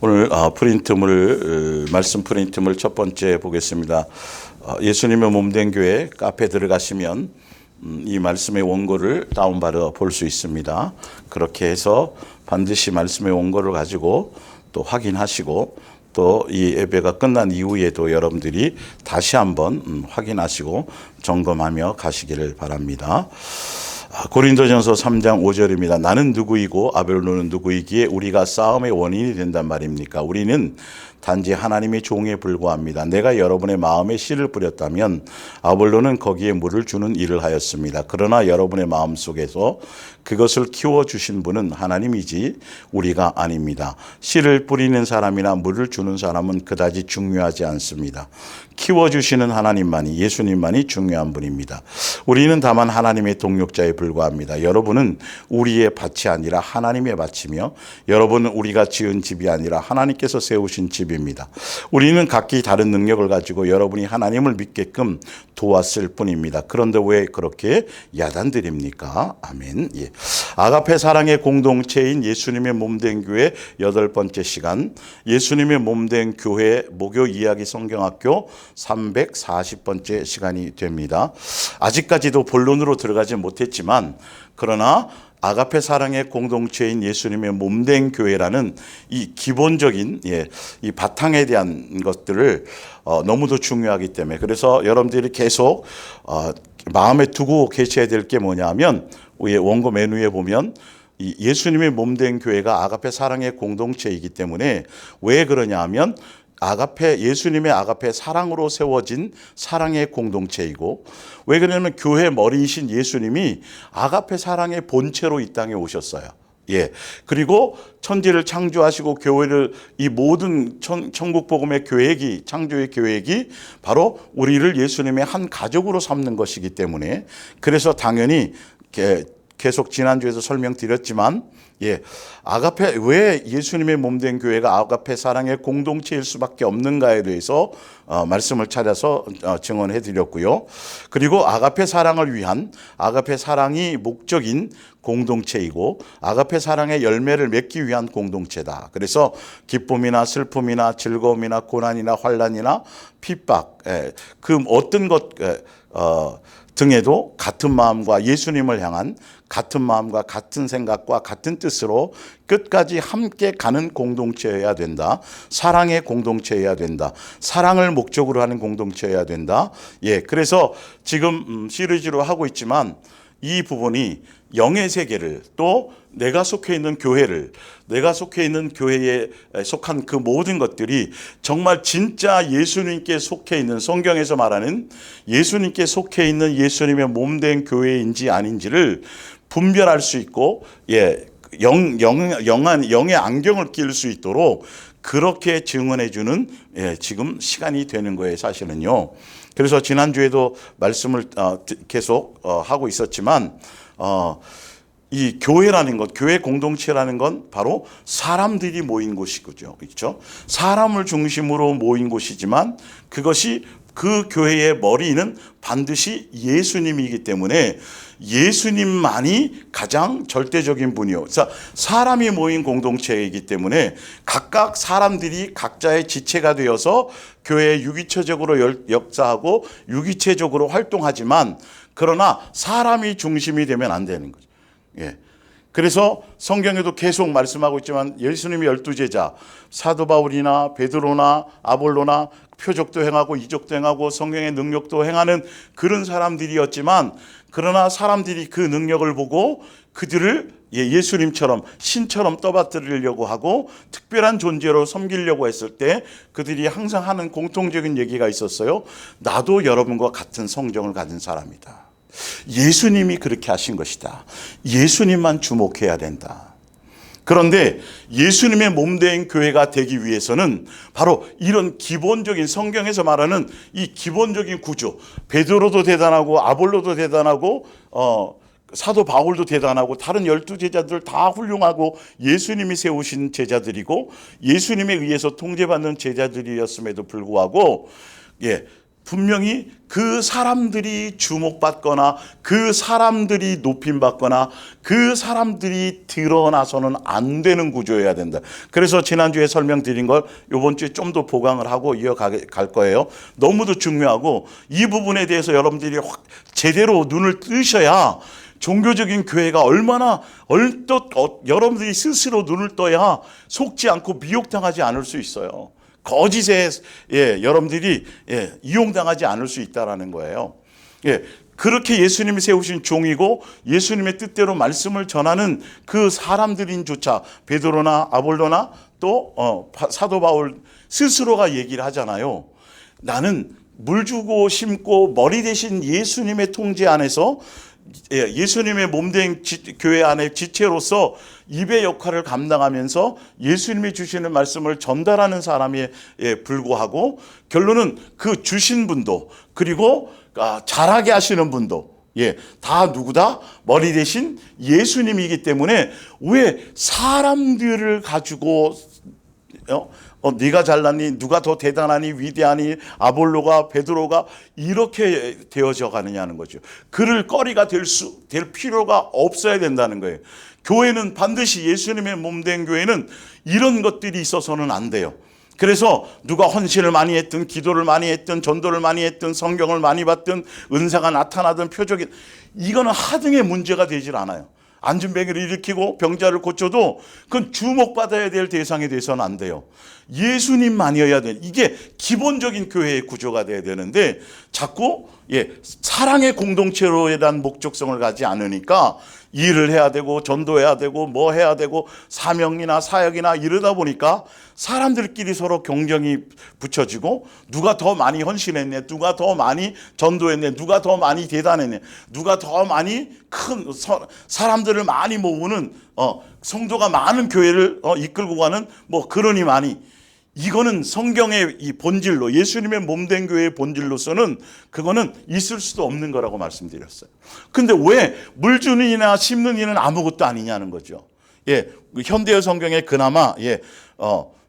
오늘 말씀 프린트물 첫 번째 보겠습니다. 예수님의 몸된 교회 카페 들어가시면 이 말씀의 원고를 다운받아 볼 수 있습니다. 그렇게 해서 반드시 말씀의 원고를 가지고 또 확인하시고 또 이 예배가 끝난 이후에도 여러분들이 다시 한번 확인하시고 점검하며 가시기를 바랍니다. 고린도전서 3장 5절입니다. 나는 누구이고 아벨로는 누구이기에 우리가 싸움의 원인이 된단 말입니까? 우리는 단지 하나님의 종에 불과합니다. 내가 여러분의 마음에 씨를 뿌렸다면 아볼로는 거기에 물을 주는 일을 하였습니다. 그러나 여러분의 마음 속에서 그것을 키워주신 분은 하나님이지 우리가 아닙니다. 씨를 뿌리는 사람이나 물을 주는 사람은 그다지 중요하지 않습니다. 키워주시는 하나님만이, 예수님만이 중요한 분입니다. 우리는 다만 하나님의 동역자에 불과합니다. 여러분은 우리의 밭이 아니라 하나님의 밭이며 여러분은 우리가 지은 집이 아니라 하나님께서 세우신 집입니다. 우리는 각기 다른 능력을 가지고 여러분이 하나님을 믿게끔 도왔을 뿐입니다. 그런데 왜 그렇게 야단드립니까? 아멘. 예. 아가페 사랑의 공동체인 예수님의 몸된 교회 8번째 시간, 예수님의 몸된 교회 목요 이야기 성경학교 340번째 시간이 됩니다. 아직까지도 본론으로 들어가지 못했지만 그러나 아가페 사랑의 공동체인 예수님의 몸된 교회라는 이 기본적인 이 바탕에 대한 것들을 너무도 중요하기 때문에 그래서 여러분들이 계속 마음에 두고 계셔야 될 게 뭐냐면 원고 메뉴에 보면 이 예수님의 몸된 교회가 아가페 사랑의 공동체이기 때문에 왜 그러냐 하면 예수님의 아가페 사랑으로 세워진 사랑의 공동체이고 왜 그러냐면 교회 머리이신 예수님이 아가페 사랑의 본체로 이 땅에 오셨어요. 예. 그리고 천지를 창조하시고 교회를 이 모든 천국 복음의 계획이 창조의 계획이 바로 우리를 예수님의 한 가족으로 삼는 것이기 때문에 그래서 당연히 계속 지난주에도 설명드렸지만 아가페 왜 예수님의 몸된 교회가 아가페 사랑의 공동체일 수밖에 없는가에 대해서 말씀을 찾아서 증언해 드렸고요. 그리고 아가페 사랑을 위한 아가페 사랑이 목적인 공동체이고 아가페 사랑의 열매를 맺기 위한 공동체다. 그래서 기쁨이나 슬픔이나 즐거움이나 고난이나 환난이나 핍박 그 어떤 것 등에도 같은 마음과 예수님을 향한 같은 마음과 같은 생각과 같은 뜻으로 끝까지 함께 가는 공동체여야 된다. 사랑의 공동체여야 된다. 사랑을 목적으로 하는 공동체여야 된다. 그래서 지금 시리즈로 하고 있지만 이 부분이 영의 세계를 또 내가 속해 있는 교회를 내가 속해 있는 교회에 속한 그 모든 것들이 정말 진짜 예수님께 속해 있는 성경에서 말하는 예수님께 속해 있는 예수님의 몸된 교회인지 아닌지를 분별할 수 있고 영의 안경을 낄 수 있도록 그렇게 증언해 주는 지금 시간이 되는 거예요, 사실은요. 그래서 지난주에도 말씀을 계속 하고 있었지만 이 교회라는 것, 교회 공동체라는 건 바로 사람들이 모인 곳이죠. 그렇죠? 사람을 중심으로 모인 곳이지만 그것이 그 교회의 머리는 반드시 예수님이기 때문에 예수님만이 가장 절대적인 분이요. 그래서 사람이 모인 공동체이기 때문에 각각 사람들이 각자의 지체가 되어서 교회에 유기체적으로 역사하고 유기체적으로 활동하지만 그러나 사람이 중심이 되면 안 되는 거죠. 그래서 성경에도 계속 말씀하고 있지만 예수님의 12제자 사도 바울이나 베드로나 아볼로나 표적도 행하고 이적도 행하고 성경의 능력도 행하는 그런 사람들이었지만 그러나 사람들이 그 능력을 보고 그들을 예수님처럼 신처럼 떠받들으려고 하고 특별한 존재로 섬기려고 했을 때 그들이 항상 하는 공통적인 얘기가 있었어요. 나도 여러분과 같은 성정을 가진 사람이다. 예수님이 그렇게 하신 것이다. 예수님만 주목해야 된다. 그런데 예수님의 몸된 교회가 되기 위해서는 바로 이런 기본적인 성경에서 말하는 이 기본적인 구조, 베드로도 대단하고 아볼로도 대단하고 사도 바울도 대단하고 다른 12제자들 다 훌륭하고 예수님이 세우신 제자들이고 예수님에 의해서 통제받는 제자들이었음에도 불구하고 분명히 그 사람들이 주목받거나 그 사람들이 높임받거나 그 사람들이 드러나서는 안 되는 구조여야 된다. 그래서 지난주에 설명드린 걸 이번 주에 좀 더 보강을 하고 이어갈 거예요. 너무도 중요하고 이 부분에 대해서 여러분들이 확 제대로 눈을 뜨셔야 종교적인 교회가 얼마나 여러분들이 스스로 눈을 떠야 속지 않고 미혹당하지 않을 수 있어요. 거짓에 여러분들이 이용당하지 않을 수 있다라는 거예요. 그렇게 예수님이 세우신 종이고 예수님의 뜻대로 말씀을 전하는 그 사람들인조차 베드로나 아볼로나 또 사도 바울 스스로가 얘기를 하잖아요. 나는 물 주고 심고 머리 대신 예수님의 통제 안에서 예수님의 몸된 교회 안에 지체로서 입의 역할을 감당하면서 예수님이 주시는 말씀을 전달하는 사람에 불구하고 결론은 그 주신 분도 그리고 잘하게 하시는 분도 다 누구다? 머리 대신 예수님이기 때문에 왜 사람들을 가지고 네가 잘났니? 누가 더 대단하니? 위대하니? 아볼로가 베드로가 이렇게 되어져 가느냐는 거죠. 그럴 거리가 될 필요가 없어야 된다는 거예요. 교회는 반드시 예수님의 몸된 교회는 이런 것들이 있어서는 안 돼요. 그래서 누가 헌신을 많이 했든 기도를 많이 했든 전도를 많이 했든 성경을 많이 봤든 은사가 나타나든 표적이 이거는 하등의 문제가 되질 않아요. 안진뱅이를 일으키고 병자를 고쳐도 그건 주목받아야 될 대상이 돼서는 안 돼요. 예수님만이어야 돼. 이게 기본적인 교회의 구조가 돼야 되는데 자꾸 사랑의 공동체로에 대한 목적성을 가지 않으니까 일을 해야 되고 전도해야 되고 뭐 해야 되고 사명이나 사역이나 이러다 보니까 사람들끼리 서로 경쟁이 붙여지고 누가 더 많이 헌신했네, 누가 더 많이 전도했네, 누가 더 많이 대단했네, 누가 더 많이 큰 사람들을 많이 모으는 성도가 많은 교회를 이끌고 가는 뭐 그러니 많이 이거는 성경의 이 본질로 예수님의 몸된 교회의 본질로서는 그거는 있을 수도 없는 거라고 말씀드렸어요. 근데 왜 물 주는 이나 심는 이는 아무것도 아니냐는 거죠. 현대어 성경에 그나마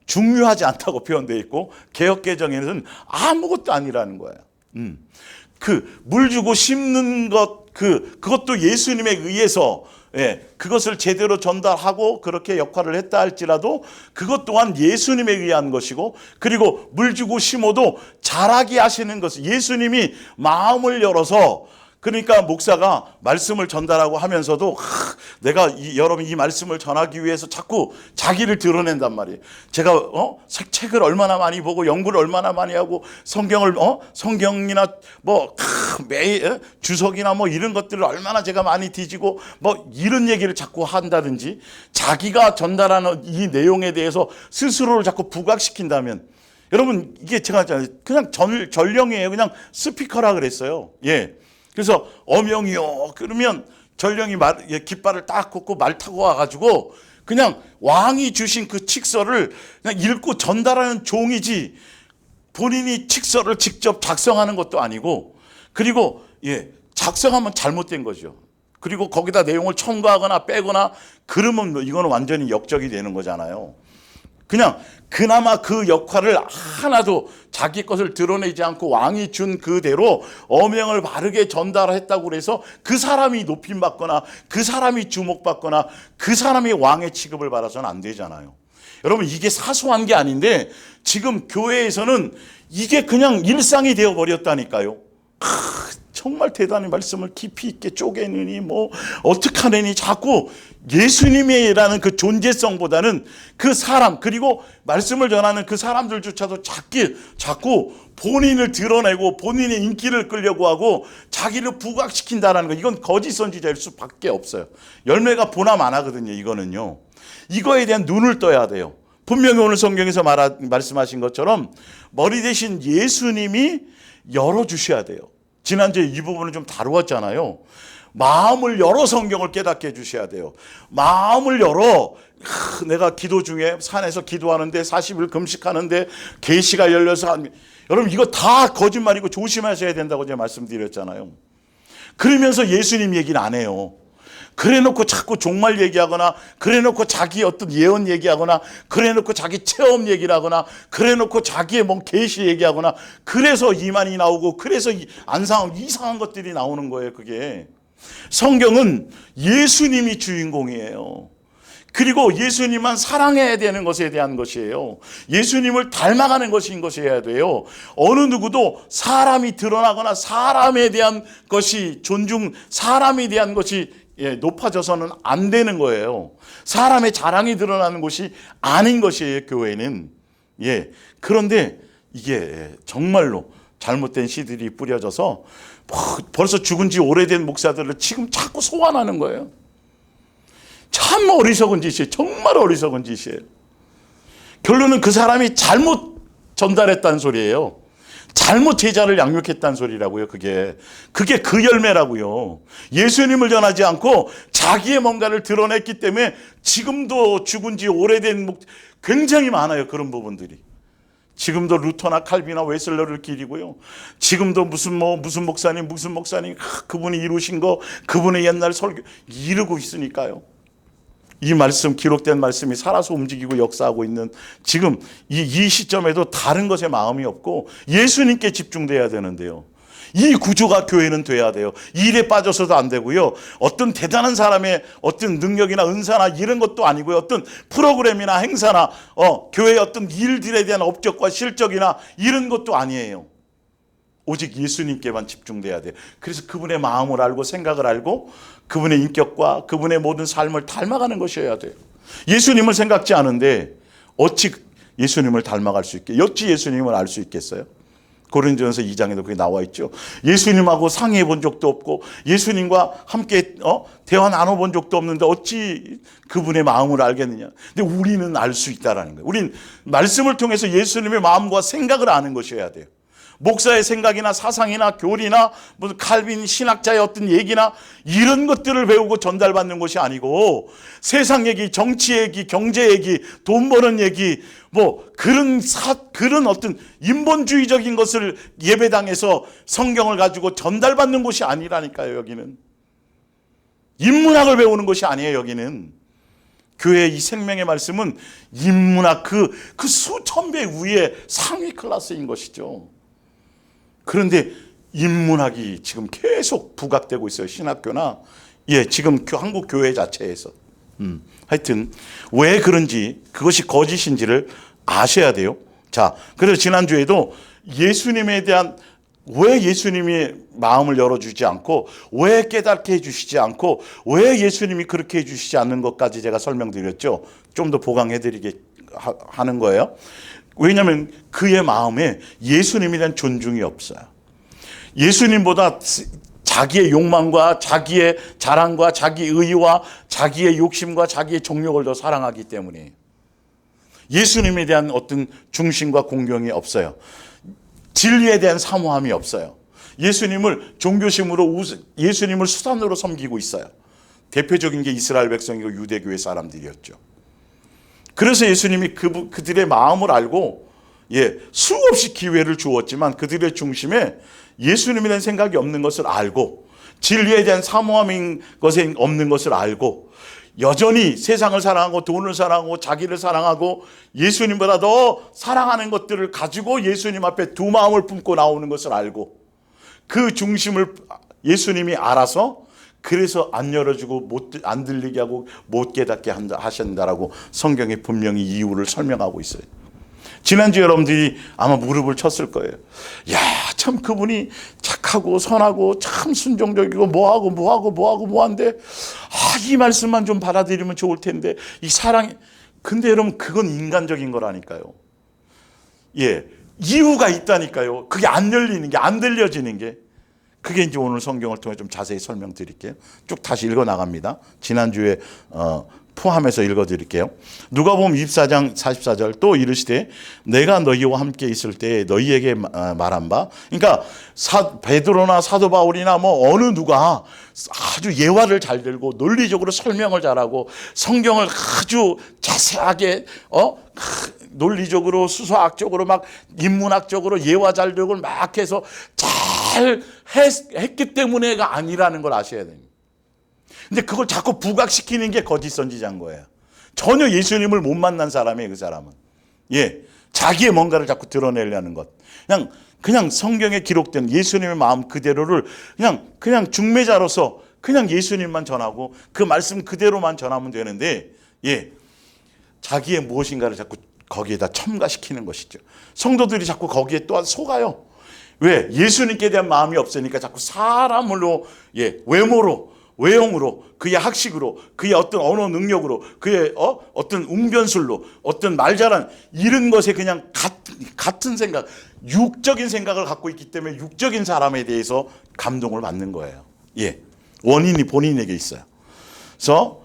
중요하지 않다고 표현되어 있고 개역개정에는 아무것도 아니라는 거예요. 그 물 주고 심는 것 그것도 예수님에 의해서 그것을 제대로 전달하고 그렇게 역할을 했다 할지라도 그것 또한 예수님에 의한 것이고 그리고 물 주고 심어도 자라게 하시는 것은 예수님이 마음을 열어서 그러니까 목사가 말씀을 전달하고 하면서도 내가 여러분 이 말씀을 전하기 위해서 자꾸 자기를 드러낸단 말이에요. 제가 책을 얼마나 많이 보고 연구를 얼마나 많이 하고 성경을 성경이나 뭐 매일 주석이나 뭐 이런 것들을 얼마나 제가 많이 뒤지고 뭐 이런 얘기를 자꾸 한다든지 자기가 전달하는 이 내용에 대해서 스스로를 자꾸 부각시킨다면 여러분 이게 제가 그냥 전령이에요. 그냥 스피커라 그랬어요. 그래서 어명이요. 그러면 전령이 깃발을 딱 꽂고 말 타고 와가지고 그냥 왕이 주신 그 칙서를 그냥 읽고 전달하는 종이지 본인이 칙서를 직접 작성하는 것도 아니고 그리고 작성하면 잘못된 거죠. 그리고 거기다 내용을 첨가하거나 빼거나 그러면 이거는 완전히 역적이 되는 거잖아요. 그냥 그나마 그 역할을 하나도 자기 것을 드러내지 않고 왕이 준 그대로 어명을 바르게 전달했다고 그래서 그 사람이 높임받거나 그 사람이 주목받거나 그 사람이 왕의 취급을 받아서는 안 되잖아요. 여러분 이게 사소한 게 아닌데 지금 교회에서는 이게 그냥 일상이 되어버렸다니까요. 정말 대단히 말씀을 깊이 있게 쪼개느니 뭐 어떡하느니 자꾸 예수님이라는 그 존재성보다는 그 사람 그리고 말씀을 전하는 그 사람들조차도 자꾸 본인을 드러내고 본인의 인기를 끌려고 하고 자기를 부각시킨다는 거 이건 거짓 선지자일 수밖에 없어요. 열매가 보나 안 하거든요. 이거는요. 이거에 대한 눈을 떠야 돼요. 분명히 오늘 성경에서 말씀하신 것처럼 머리 대신 예수님이 열어주셔야 돼요. 지난주에 이 부분을 좀 다루었잖아요. 마음을 열어 성경을 깨닫게 해주셔야 돼요. 마음을 열어 내가 기도 중에 산에서 기도하는데 40일 금식하는데 계시가 열려서 여러분 이거 다 거짓말이고 조심하셔야 된다고 제가 말씀드렸잖아요. 그러면서 예수님 얘기는 안 해요. 그래 놓고 자꾸 종말 얘기하거나, 그래 놓고 자기 어떤 예언 얘기하거나, 그래 놓고 자기 체험 얘기를 하거나, 그래 놓고 자기의 뭔 계시 얘기하거나, 그래서 이만이 나오고, 그래서 이상한 것들이 나오는 거예요. 그게 성경은 예수님이 주인공이에요. 그리고 예수님만 사랑해야 되는 것에 대한 것이에요. 예수님을 닮아가는 것인 것이어야 돼요. 어느 누구도 사람이 드러나거나 사람에 대한 것이 사람에 대한 것이 높아져서는 안 되는 거예요. 사람의 자랑이 드러나는 것이 아닌 것이에요, 교회는. 그런데 이게 정말로 잘못된 씨들이 뿌려져서 벌써 죽은 지 오래된 목사들을 지금 자꾸 소환하는 거예요. 참 어리석은 짓이에요. 정말 어리석은 짓이에요. 결론은 그 사람이 잘못 전달했다는 소리예요. 잘못 제자를 양육했다는 소리라고요. 그게 그 열매라고요. 예수님을 전하지 않고 자기의 뭔가를 드러냈기 때문에 지금도 죽은 지 오래된 굉장히 많아요. 그런 부분들이. 지금도 루터나 칼빈이나 웨슬러를 기리고요. 지금도 무슨 목사님 그분이 이루신 거, 그분의 옛날 설교 이루고 있으니까요. 이 말씀, 기록된 말씀이 살아서 움직이고 역사하고 있는 지금 이 시점에도 다른 것에 마음이 없고 예수님께 집중돼야 되는데요. 이 구조가 교회는 돼야 돼요. 일에 빠져서도 안 되고요. 어떤 대단한 사람의 어떤 능력이나 은사나 이런 것도 아니고요. 어떤 프로그램이나 행사나 교회의 어떤 일들에 대한 업적과 실적이나 이런 것도 아니에요. 오직 예수님께만 집중돼야 돼요. 그래서 그분의 마음을 알고 생각을 알고 그분의 인격과 그분의 모든 삶을 닮아가는 것이어야 돼요. 예수님을 생각지 않은데 어찌 예수님을 닮아갈 수 있게, 어찌 예수님을 알 수 있겠어요? 고린도전서 2장에도 그게 나와 있죠. 예수님하고 상의해 본 적도 없고 예수님과 함께 대화 나눠본 적도 없는데 어찌 그분의 마음을 알겠느냐. 근데 우리는 알 수 있다라는 거예요. 우린 말씀을 통해서 예수님의 마음과 생각을 아는 것이어야 돼요. 목사의 생각이나 사상이나 교리나 무슨 칼빈 신학자의 어떤 얘기나 이런 것들을 배우고 전달받는 것이 아니고 세상 얘기, 정치 얘기, 경제 얘기, 돈 버는 얘기 그런 어떤 인본주의적인 것을 예배당에서 성경을 가지고 전달받는 곳이 아니라니까요. 여기는 인문학을 배우는 것이 아니에요. 여기는 교회의 이 생명의 말씀은 인문학 그 수천 배 위에 상위 클래스인 것이죠. 그런데 인문학이 지금 계속 부각되고 있어요. 신학교나 지금 한국 교회 자체에서. 하여튼 왜 그런지 그것이 거짓인지를 아셔야 돼요. 자, 그래서 지난주에도 예수님에 대한 왜 예수님이 마음을 열어주지 않고 왜 깨닫게 해주시지 않고 왜 예수님이 그렇게 해주시지 않는 것까지 제가 설명드렸죠. 좀 더 보강해드리게 하는 거예요. 왜냐하면 그의 마음에 예수님에 대한 존중이 없어요. 예수님보다 자기의 욕망과 자기의 자랑과 자기 의와 자기의 욕심과 자기의 정욕을 더 사랑하기 때문에 예수님에 대한 어떤 중심과 공경이 없어요. 진리에 대한 사모함이 없어요. 예수님을 종교심으로 예수님을 수단으로 섬기고 있어요. 대표적인 게 이스라엘 백성이고 유대교회 사람들이었죠. 그래서 예수님이 그들의 마음을 알고 수없이 기회를 주었지만 그들의 중심에 예수님에 대한 생각이 없는 것을 알고 진리에 대한 사모함인 것에 없는 것을 알고 여전히 세상을 사랑하고 돈을 사랑하고 자기를 사랑하고 예수님보다 더 사랑하는 것들을 가지고 예수님 앞에 두 마음을 품고 나오는 것을 알고 그 중심을 예수님이 알아서 그래서 안 열어주고 안 들리게 하고 못 깨닫게 하신다라고 성경에 분명히 이유를 설명하고 있어요. 지난주 여러분들이 아마 무릎을 쳤을 거예요. 야, 참 그분이 착하고 선하고 참 순종적이고 뭐한데 이 말씀만 좀 받아들이면 좋을 텐데 이 사랑이 근데 여러분 그건 인간적인 거라니까요. 이유가 있다니까요. 그게 안 열리는 게 안 들려지는 게 그게 이제 오늘 성경을 통해 좀 자세히 설명드릴게요. 쭉 다시 읽어 나갑니다. 지난주에 포함해서 읽어드릴게요. 누가복음 24장 44절 또 이르시되 내가 너희와 함께 있을 때 너희에게 말한 바 그러니까 베드로나 사도 바울이나 어느 누가 아주 예화를 잘 들고 논리적으로 설명을 잘하고 성경을 아주 자세하게 논리적으로 수사학적으로 막 인문학적으로 예화 잘 들고 막 해서 잘 했기 때문에가 아니라는 걸 아셔야 됩니다. 근데 그걸 자꾸 부각시키는 게 거짓 선지자인 거예요. 전혀 예수님을 못 만난 사람이에요, 그 사람은. 예. 자기의 뭔가를 자꾸 드러내려는 것. 그냥 성경에 기록된 예수님의 마음 그대로를 그냥 중매자로서 그냥 예수님만 전하고 그 말씀 그대로만 전하면 되는데, 예. 자기의 무엇인가를 자꾸 거기에다 첨가시키는 것이죠. 성도들이 자꾸 거기에 또한 속아요. 왜? 예수님께 대한 마음이 없으니까 자꾸 사람으로, 예, 외모로, 외형으로, 그의 학식으로, 그의 어떤 언어 능력으로, 그의 어떤 웅변술로, 어떤 말잘한 이런 것에 그냥 같은 생각, 육적인 생각을 갖고 있기 때문에 육적인 사람에 대해서 감동을 받는 거예요. 예, 원인이 본인에게 있어요. 그래서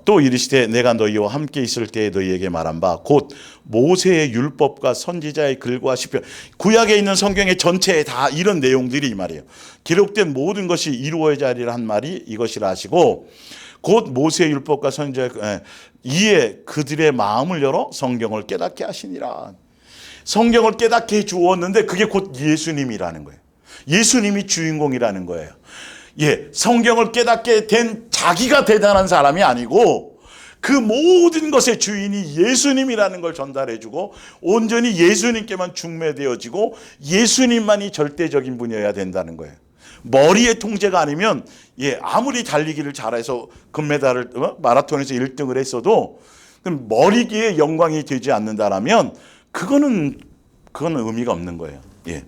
또 이르시되 내가 너희와 함께 있을 때에 너희에게 말한 바 곧 모세의 율법과 선지자의 글과 시편, 구약에 있는 성경의 전체에 다 이런 내용들이 이 말이에요. 기록된 모든 것이 이루어져야 하리라 한 말이 이것이라 하시고, 곧 모세의 율법과 선지자의 이에 그들의 마음을 열어 성경을 깨닫게 하시니라. 성경을 깨닫게 해 주었는데 그게 곧 예수님이라는 거예요. 예수님이 주인공이라는 거예요. 예, 성경을 깨닫게 된 자기가 대단한 사람이 아니고 그 모든 것의 주인이 예수님이라는 걸 전달해주고 온전히 예수님께만 중매되어지고 예수님만이 절대적인 분이어야 된다는 거예요. 머리의 통제가 아니면, 예, 아무리 달리기를 잘해서 금메달을 마라톤에서 1등을 했어도 머리기의 영광이 되지 않는다라면 그거는 의미가 없는 거예요. 예.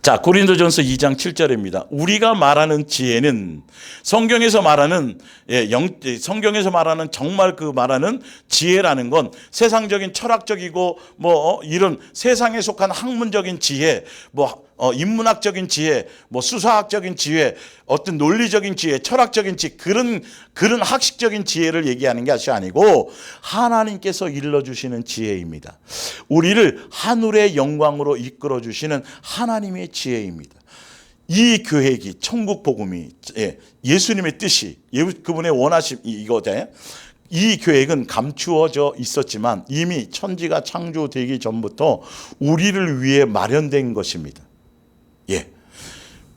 자, 고린도전서 2장 7절입니다. 우리가 말하는 지혜는 성경에서 말하는, 성경에서 말하는 정말 그 말하는 지혜라는 건 세상적인 철학적이고 이런 세상에 속한 학문적인 지혜, 인문학적인 지혜, 수사학적인 지혜, 어떤 논리적인 지혜, 철학적인 지혜, 그런 학식적인 지혜를 얘기하는 것이 아니고 하나님께서 일러주시는 지혜입니다. 우리를 하늘의 영광으로 이끌어 주시는 하나님의 지혜입니다. 이 계획이, 천국 복음이, 예수님의 뜻이, 그분의 원하심 이거잖아요. 이 계획은 감추어져 있었지만 이미 천지가 창조되기 전부터 우리를 위해 마련된 것입니다. 예,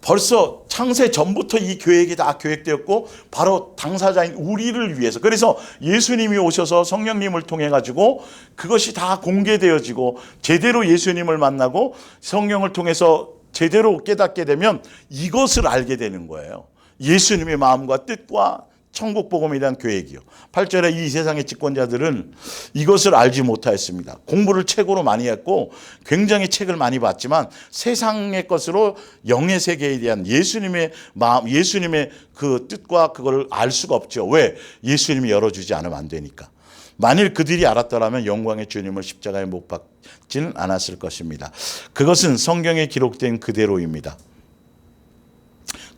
벌써 창세 전부터 이 계획이 다 계획되었고 바로 당사자인 우리를 위해서, 그래서 예수님이 오셔서 성령님을 통해 가지고 그것이 다 공개되어지고 제대로 예수님을 만나고 성령을 통해서 제대로 깨닫게 되면 이것을 알게 되는 거예요. 예수님의 마음과 뜻과 천국 복음에 대한 계획이요. 8절에 이 세상의 집권자들은 이것을 알지 못하였습니다. 공부를 최고로 많이 했고 굉장히 책을 많이 봤지만 세상의 것으로 영의 세계에 대한 예수님의 마음, 예수님의 그 뜻과 그걸 알 수가 없죠. 왜? 예수님이 열어주지 않으면 안 되니까. 만일 그들이 알았더라면 영광의 주님을 십자가에 못 박지는 않았을 것입니다. 그것은 성경에 기록된 그대로입니다.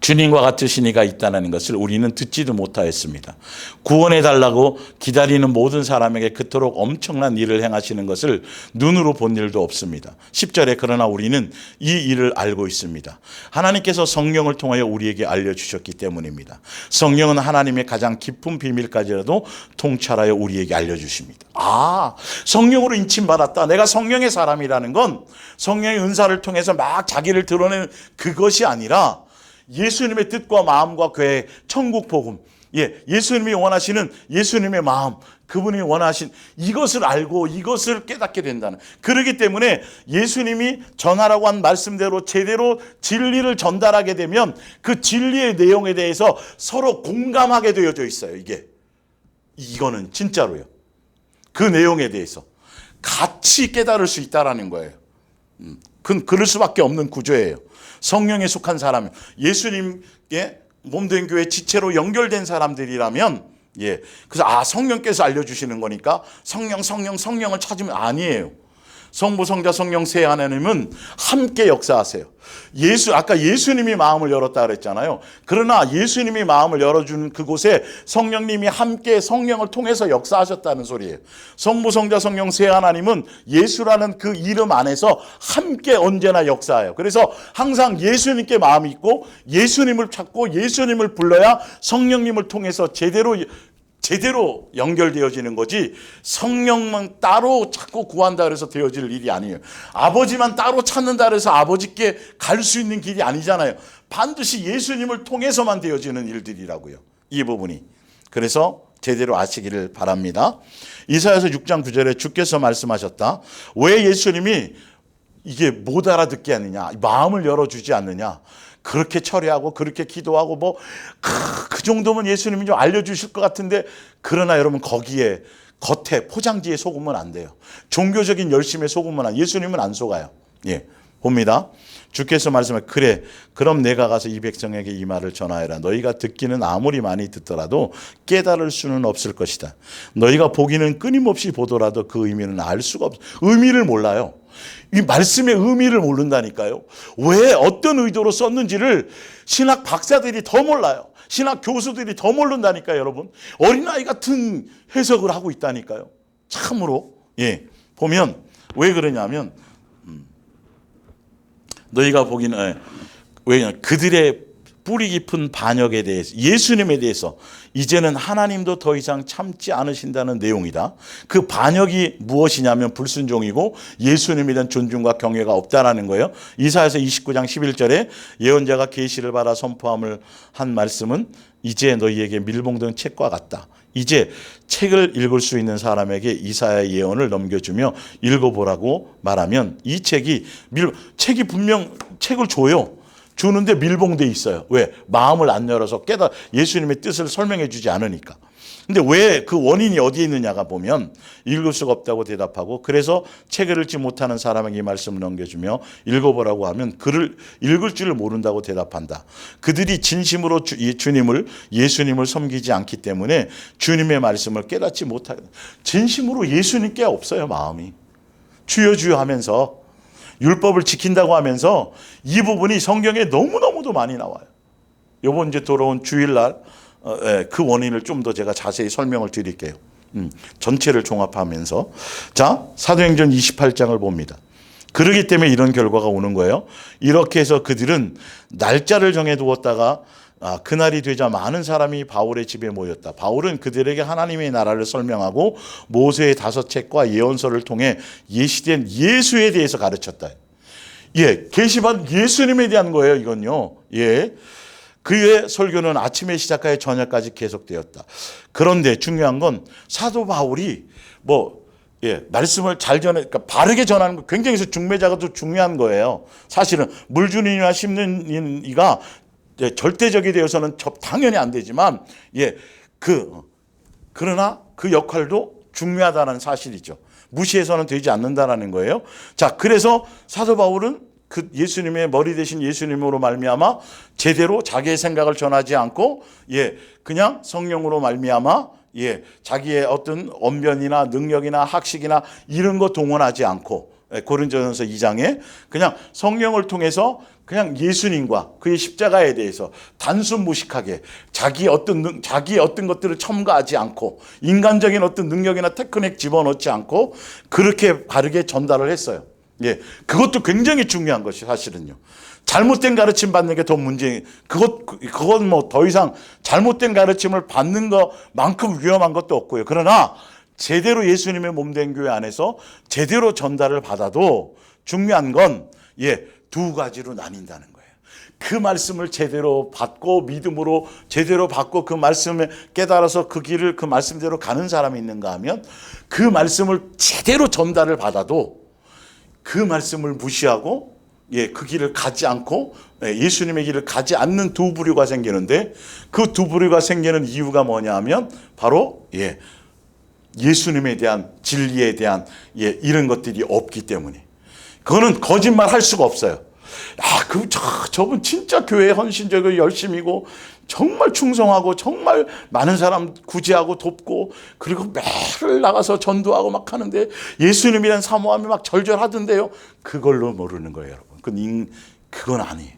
주님과 같으신 이가 있다는 것을 우리는 듣지도 못하였습니다. 구원해달라고 기다리는 모든 사람에게 그토록 엄청난 일을 행하시는 것을 눈으로 본 일도 없습니다. 10절에 그러나 우리는 이 일을 알고 있습니다. 하나님께서 성령을 통하여 우리에게 알려주셨기 때문입니다. 성령은 하나님의 가장 깊은 비밀까지라도 통찰하여 우리에게 알려주십니다. 성령으로 인침받았다. 내가 성령의 사람이라는 건 성령의 은사를 통해서 막 자기를 드러내는 그것이 아니라 예수님의 뜻과 마음과 계획, 천국 복음, 예수님이 원하시는 예수님의 마음, 그분이 원하신 이것을 알고 이것을 깨닫게 된다는, 그렇기 때문에 예수님이 전하라고 한 말씀대로 제대로 진리를 전달하게 되면 그 진리의 내용에 대해서 서로 공감하게 되어져 있어요. 이거는 진짜로요. 그 내용에 대해서 같이 깨달을 수 있다라는 거예요. 그럴 수밖에 없는 구조예요. 성령에 속한 사람, 예수님의 몸된 교회 지체로 연결된 사람들이라면, 그래서 성령께서 알려주시는 거니까 성령을 찾으면 아니에요. 성부, 성자, 성령 세 하나님은 함께 역사하세요. 아까 예수님이 마음을 열었다 그랬잖아요. 그러나 예수님이 마음을 열어주는 그곳에 성령님이 함께 성령을 통해서 역사하셨다는 소리예요. 성부, 성자, 성령 세 하나님은 예수라는 그 이름 안에서 함께 언제나 역사해요. 그래서 항상 예수님께 마음이 있고 예수님을 찾고 예수님을 불러야 성령님을 통해서 제대로 제대로 연결되어지는 거지 성령만 따로 찾고 구한다 그래서 되어질 일이 아니에요. 아버지만 따로 찾는다 그래서 아버지께 갈 수 있는 길이 아니잖아요. 반드시 예수님을 통해서만 되어지는 일들이라고요. 이 부분이. 그래서 제대로 아시기를 바랍니다. 이사야서 6장 9절에 주께서 말씀하셨다. 왜 예수님이 이게 못 알아듣게 하느냐, 마음을 열어주지 않느냐, 그렇게 처리하고 그렇게 기도하고 그 정도면 예수님이 좀 알려주실 것 같은데, 그러나 여러분 거기에 겉에 포장지에 속으면 안 돼요. 종교적인 열심에 속으면 안, 예수님은 안 속아요. 예, 봅니다. 주께서 말씀하시되 그래 그럼 내가 가서 이 백성에게 이 말을 전하여라. 너희가 듣기는 아무리 많이 듣더라도 깨달을 수는 없을 것이다. 너희가 보기는 끊임없이 보더라도 그 의미는 알 수가 없어. 의미를 몰라요. 이 말씀의 의미를 모른다니까요. 왜 어떤 의도로 썼는지를 신학 박사들이 더 몰라요. 신학 교수들이 더 모른다니까요. 여러분, 어린아이 같은 해석을 하고 있다니까요. 참으로. 예, 보면 왜 그러냐면 너희가 보기는 왜 그들의 뿌리 깊은 반역에 대해서, 예수님에 대해서 이제는 하나님도 더 이상 참지 않으신다는 내용이다. 그 반역이 무엇이냐면 불순종이고 예수님에 대한 존중과 경외가 없다라는 거예요. 이사야서 29장 11절에 예언자가 계시를 받아 선포함을 한 말씀은 이제 너희에게 밀봉된 책과 같다. 이제 책을 읽을 수 있는 사람에게 이사야의 예언을 넘겨주며 읽어보라고 말하면 이 책이 분명 책을 줘요. 주는데 밀봉돼 있어요. 왜? 마음을 안 열어서 예수님의 뜻을 설명해 주지 않으니까. 근데 왜 그 원인이 어디에 있느냐가 보면 읽을 수가 없다고 대답하고, 그래서 책을 읽지 못하는 사람에게 이 말씀을 넘겨주며 읽어보라고 하면 글을 읽을 줄을 모른다고 대답한다. 그들이 진심으로 예수님을 섬기지 않기 때문에 주님의 말씀을 깨닫지 못하게. 진심으로 예수님께 없어요, 마음이. 주여 주여 하면서 율법을 지킨다고 하면서 이 부분이 성경에 너무너무도 많이 나와요. 이번 이제 돌아온 주일날 그 원인을 좀 더 제가 자세히 설명을 드릴게요. 전체를 종합하면서. 자, 사도행전 28장을 봅니다. 그러기 때문에 이런 결과가 오는 거예요. 이렇게 해서 그들은 날짜를 정해두었다가 그날이 되자 많은 사람이 바울의 집에 모였다. 바울은 그들에게 하나님의 나라를 설명하고 모세의 5책과 예언서를 통해 예시된 예수에 대해서 가르쳤다. 예, 계시받은 예수님에 대한 거예요, 이건요. 예. 그의 설교는 아침에 시작하여 저녁까지 계속되었다. 그런데 중요한 건 사도 바울이 말씀을 잘 그러니까 바르게 전하는 거, 굉장히 중매자가 또 중요한 거예요. 사실은 물 주는 이나 심는 이가 절대적이 되어서는 당연히 안 되지만, 그러나 그 역할도 중요하다는 사실이죠. 무시해서는 되지 않는다라는 거예요. 자, 그래서 사도 바울은 그 예수님의 머리 대신 예수님으로 말미암아 제대로 자기의 생각을 전하지 않고, 그냥 성령으로 말미암아 자기의 어떤 언변이나 능력이나 학식이나 이런 거 동원하지 않고, 고린도전서 2장에 그냥 성령을 통해서 그냥 예수님과 그의 십자가에 대해서 단순 무식하게 자기 어떤 것들을 첨가하지 않고, 인간적인 어떤 능력이나 테크닉 집어넣지 않고 그렇게 바르게 전달을 했어요. 그것도 굉장히 중요한 것이 사실은요. 잘못된 가르침 받는 게 더 그건 더 이상 잘못된 가르침을 받는 것만큼 위험한 것도 없고요. 그러나 제대로 예수님의 몸된 교회 안에서 제대로 전달을 받아도 중요한 건 2가지로 나뉜다는 거예요. 그 말씀을 제대로 받고 믿음으로 제대로 받고 그 말씀을 깨달아서 그 길을 그 말씀대로 가는 사람이 있는가 하면, 그 말씀을 제대로 전달을 받아도 그 말씀을 무시하고 그 길을 가지 않고 예수님의 길을 가지 않는 두 부류가 생기는데, 그 두 부류가 생기는 이유가 뭐냐 하면 바로 예수님에 대한 진리에 대한 이런 것들이 없기 때문에. 그거는 거짓말 할 수가 없어요. 저분 진짜 교회에 헌신적이고 열심이고 정말 충성하고 정말 많은 사람 구제하고 돕고 그리고 매일 나가서 전도하고 막 하는데 예수님에 대한 사모함이 막 절절하던데요. 그걸로 모르는 거예요, 여러분. 그건 아니에요.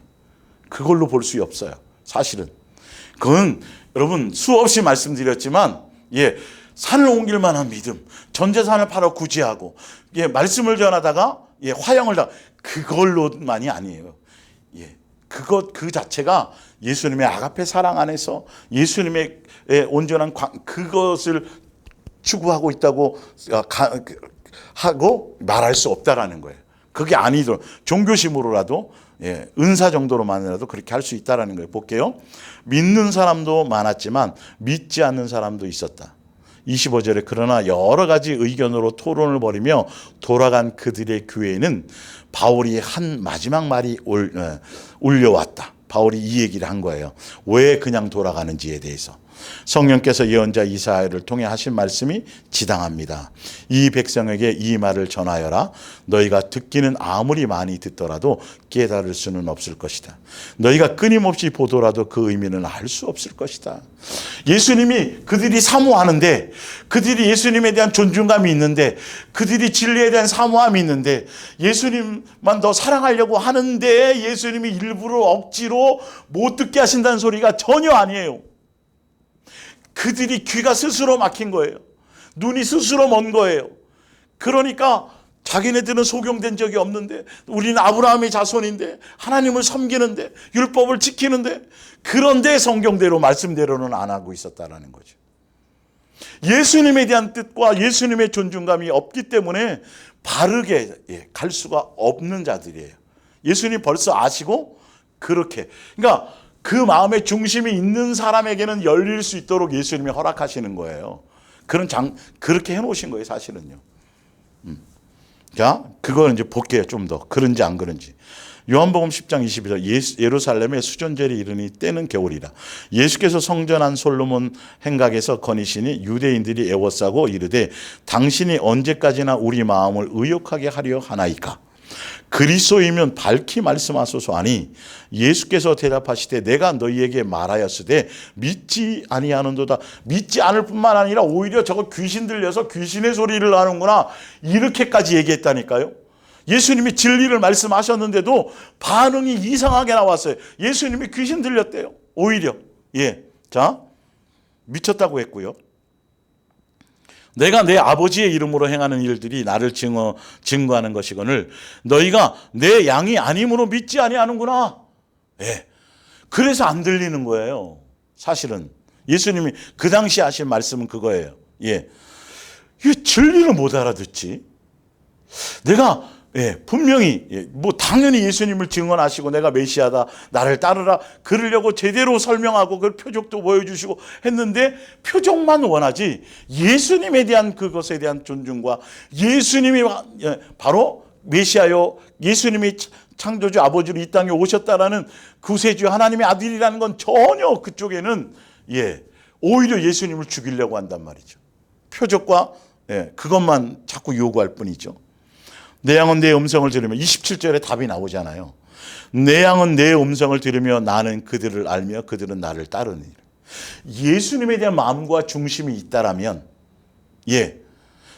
그걸로 볼 수 없어요, 사실은. 그건 여러분 수없이 말씀드렸지만 산을 옮길 만한 믿음, 전 재산을 팔아 구제하고 말씀을 전하다가 화형을 그걸로만이 아니에요. 그 자체가 예수님의 아가페 사랑 안에서 예수님의 온전한 그것을 추구하고 있다고 하고 말할 수 없다라는 거예요. 그게 아니더라도 종교심으로라도 은사 정도로만이라도 그렇게 할 수 있다라는 거예요. 볼게요. 믿는 사람도 많았지만 믿지 않는 사람도 있었다. 25절에 그러나 여러 가지 의견으로 토론을 벌이며 돌아간 그들의 교회에는 바울이 한 마지막 말이 울려왔다. 바울이 이 얘기를 한 거예요. 왜 그냥 돌아가는지에 대해서. 성령께서 예언자 이사야를 통해 하신 말씀이 지당합니다. 이 백성에게 이 말을 전하여라. 너희가 듣기는 아무리 많이 듣더라도 깨달을 수는 없을 것이다. 너희가 끊임없이 보더라도 그 의미는 알 수 없을 것이다. 예수님이 그들이 사모하는데, 그들이 예수님에 대한 존중감이 있는데, 그들이 진리에 대한 사모함이 있는데, 예수님만 더 사랑하려고 하는데 예수님이 일부러 억지로 못 듣게 하신다는 소리가 전혀 아니에요. 그들이 귀가 스스로 막힌 거예요. 눈이 스스로 먼 거예요. 그러니까 자기네들은 소경된 적이 없는데, 우리는 아브라함의 자손인데, 하나님을 섬기는데, 율법을 지키는데, 그런데 성경대로 말씀대로는 안 하고 있었다라는 거죠. 예수님에 대한 뜻과 예수님의 존중감이 없기 때문에 바르게 갈 수가 없는 자들이에요. 예수님 벌써 아시고 그렇게, 그러니까 그 마음의 중심이 있는 사람에게는 열릴 수 있도록 예수님이 허락하시는 거예요. 그렇게 해놓으신 거예요, 사실은요. 자, 그걸 이제 볼게요, 좀 더. 그런지 안 그런지. 요한복음 10장 22절, 예루살렘의 수전절이 이르니 때는 겨울이라. 예수께서 성전한 솔로몬 행각에서 거니시니 유대인들이 애워싸고 이르되 당신이 언제까지나 우리 마음을 의욕하게 하려 하나이까. 그리스도이면 밝히 말씀하소서 하니 예수께서 대답하시되 내가 너희에게 말하였으되 믿지 아니하는도다. 믿지 않을 뿐만 아니라 오히려 저거 귀신 들려서 귀신의 소리를 하는구나, 이렇게까지 얘기했다니까요. 예수님이 진리를 말씀하셨는데도 반응이 이상하게 나왔어요. 예수님이 귀신 들렸대요, 오히려. 자, 미쳤다고 했고요. 내가 내 아버지의 이름으로 행하는 일들이 나를 증거하는 것이거늘 너희가 내 양이 아님으로 믿지 아니하는구나. 그래서 안 들리는 거예요. 사실은 예수님이 그 당시 하신 말씀은 그거예요. 이 진리를 못 알아듣지. 내가 분명히 뭐 당연히 예수님을 증언하시고 내가 메시아다, 나를 따르라 그러려고 제대로 설명하고 그 표적도 보여주시고 했는데 표적만 원하지 예수님에 대한 그것에 대한 존중과 예수님이 바로 메시아요, 예수님이 창조주 아버지로 이 땅에 오셨다라는 구세주 하나님의 아들이라는 건 전혀 그쪽에는 오히려 예수님을 죽이려고 한단 말이죠. 표적과 그것만 자꾸 요구할 뿐이죠. 내 양은 내 음성을 들으며, 27절에 답이 나오잖아요. 내 양은 내 음성을 들으며 나는 그들을 알며 그들은 나를 따르느니라. 예수님에 대한 마음과 중심이 있다라면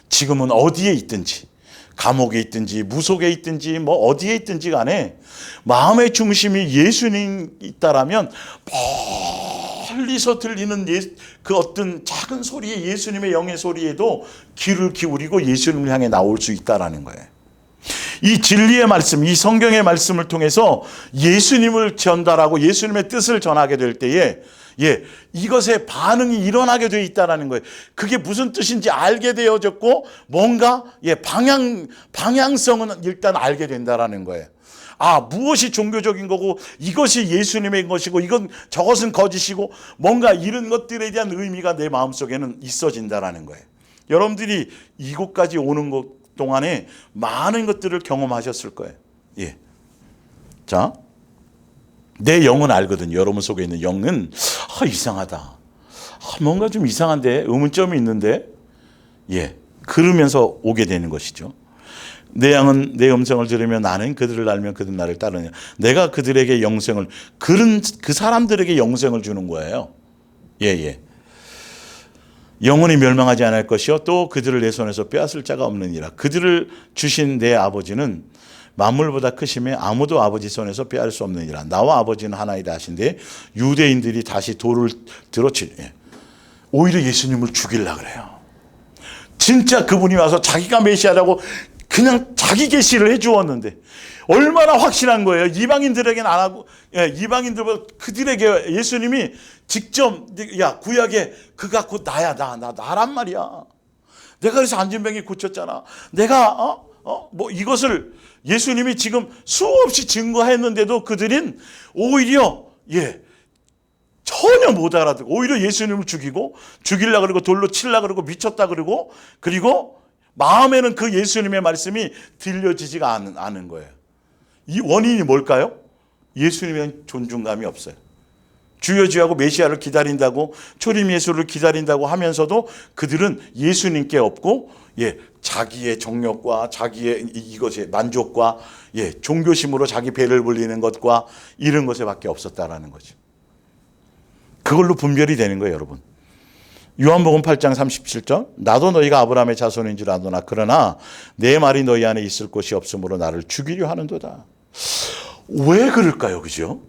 지금은 어디에 있든지, 감옥에 있든지 무속에 있든지 뭐 어디에 있든지 간에 마음의 중심이 예수님 있다라면 멀리서 들리는 그 어떤 작은 소리에, 예수님의 영의 소리에도 귀를 기울이고 예수님을 향해 나올 수 있다라는 거예요. 이 진리의 말씀, 이 성경의 말씀을 통해서 예수님을 전달하고 예수님의 뜻을 전하게 될 때에 이것에 반응이 일어나게 되어 있다는 거예요. 그게 무슨 뜻인지 알게 되어졌고 뭔가 방향성은 일단 알게 된다는 거예요. 무엇이 종교적인 거고 이것이 예수님의 것이고 저것은 거짓이고 뭔가 이런 것들에 대한 의미가 내 마음속에는 있어진다는 거예요. 여러분들이 이곳까지 오는 것 동안에 많은 것들을 경험하셨을 거예요. 자, 내 영은 알거든요. 여러분 속에 있는 영은 이상하다, 뭔가 좀 이상한데, 의문점이 있는데 그러면서 오게 되는 것이죠. 내 양은 내 음성을 들으며 나는 그들을 알면 그들은 나를 따르냐. 내가 그들에게 영생을, 그 사람들에게 영생을 주는 거예요. 영원히 멸망하지 않을 것이요 또 그들을 내 손에서 빼앗을 자가 없느니라. 그들을 주신 내 아버지는 만물보다 크심에 아무도 아버지 손에서 빼앗을 수 없느니라. 나와 아버지는 하나이다 하신데 유대인들이 다시 돌을 들어 오히려 예수님을 죽이려고 그래요. 진짜 그분이 와서 자기가 메시아라고 그냥 자기 계시를 해 주었는데 얼마나 확신한 거예요. 이방인들에게는 안 하고, 이방인들보다 그들에게 예수님이 직접, 야, 구약에 그가 곧 나야, 나란 말이야. 내가 그래서 안진병이 고쳤잖아. 내가, 뭐 이것을 예수님이 지금 수없이 증거했는데도 그들은 오히려, 전혀 못 알아듣고, 오히려 예수님을 죽이려고 그러고, 돌로 치려고 그러고, 미쳤다 그러고, 그리고 마음에는 그 예수님의 말씀이 들려지지가 않은 거예요. 이 원인이 뭘까요? 예수님에 존중감이 없어요. 주여주하고 메시아를 기다린다고, 초림 예수를 기다린다고 하면서도 그들은 예수님께 없고, 자기의 정욕과 자기의 이것의 만족과, 종교심으로 자기 배를 불리는 것과 이런 것에 밖에 없었다라는 거죠. 그걸로 분별이 되는 거예요, 여러분. 요한복음 8장 37절, 나도 너희가 아브라함의 자손인 줄 아노나 그러나 내 말이 너희 안에 있을 곳이 없으므로 나를 죽이려 하는도다. 왜 그럴까요? 그죠?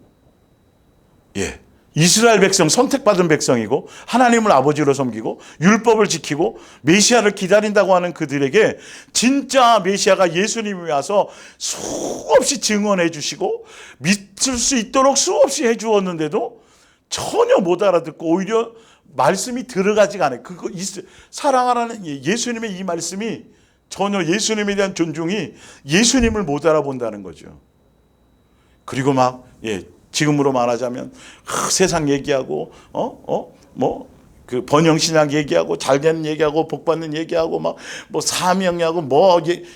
이스라엘 백성, 선택받은 백성이고 하나님을 아버지로 섬기고 율법을 지키고 메시아를 기다린다고 하는 그들에게 진짜 메시아가 예수님이 와서 수없이 증언해 주시고 믿을 수 있도록 수없이 해 주었는데도 전혀 못 알아듣고 오히려 말씀이 들어가지가 않아요. 사랑하라는 예수님의 이 말씀이 전혀 예수님에 대한 존중이 예수님을 못 알아본다는 거죠. 그리고 막 지금으로 말하자면 세상 얘기하고 그 번영신학 얘기하고 잘되는 얘기하고 복받는 얘기하고 막 뭐 사명하고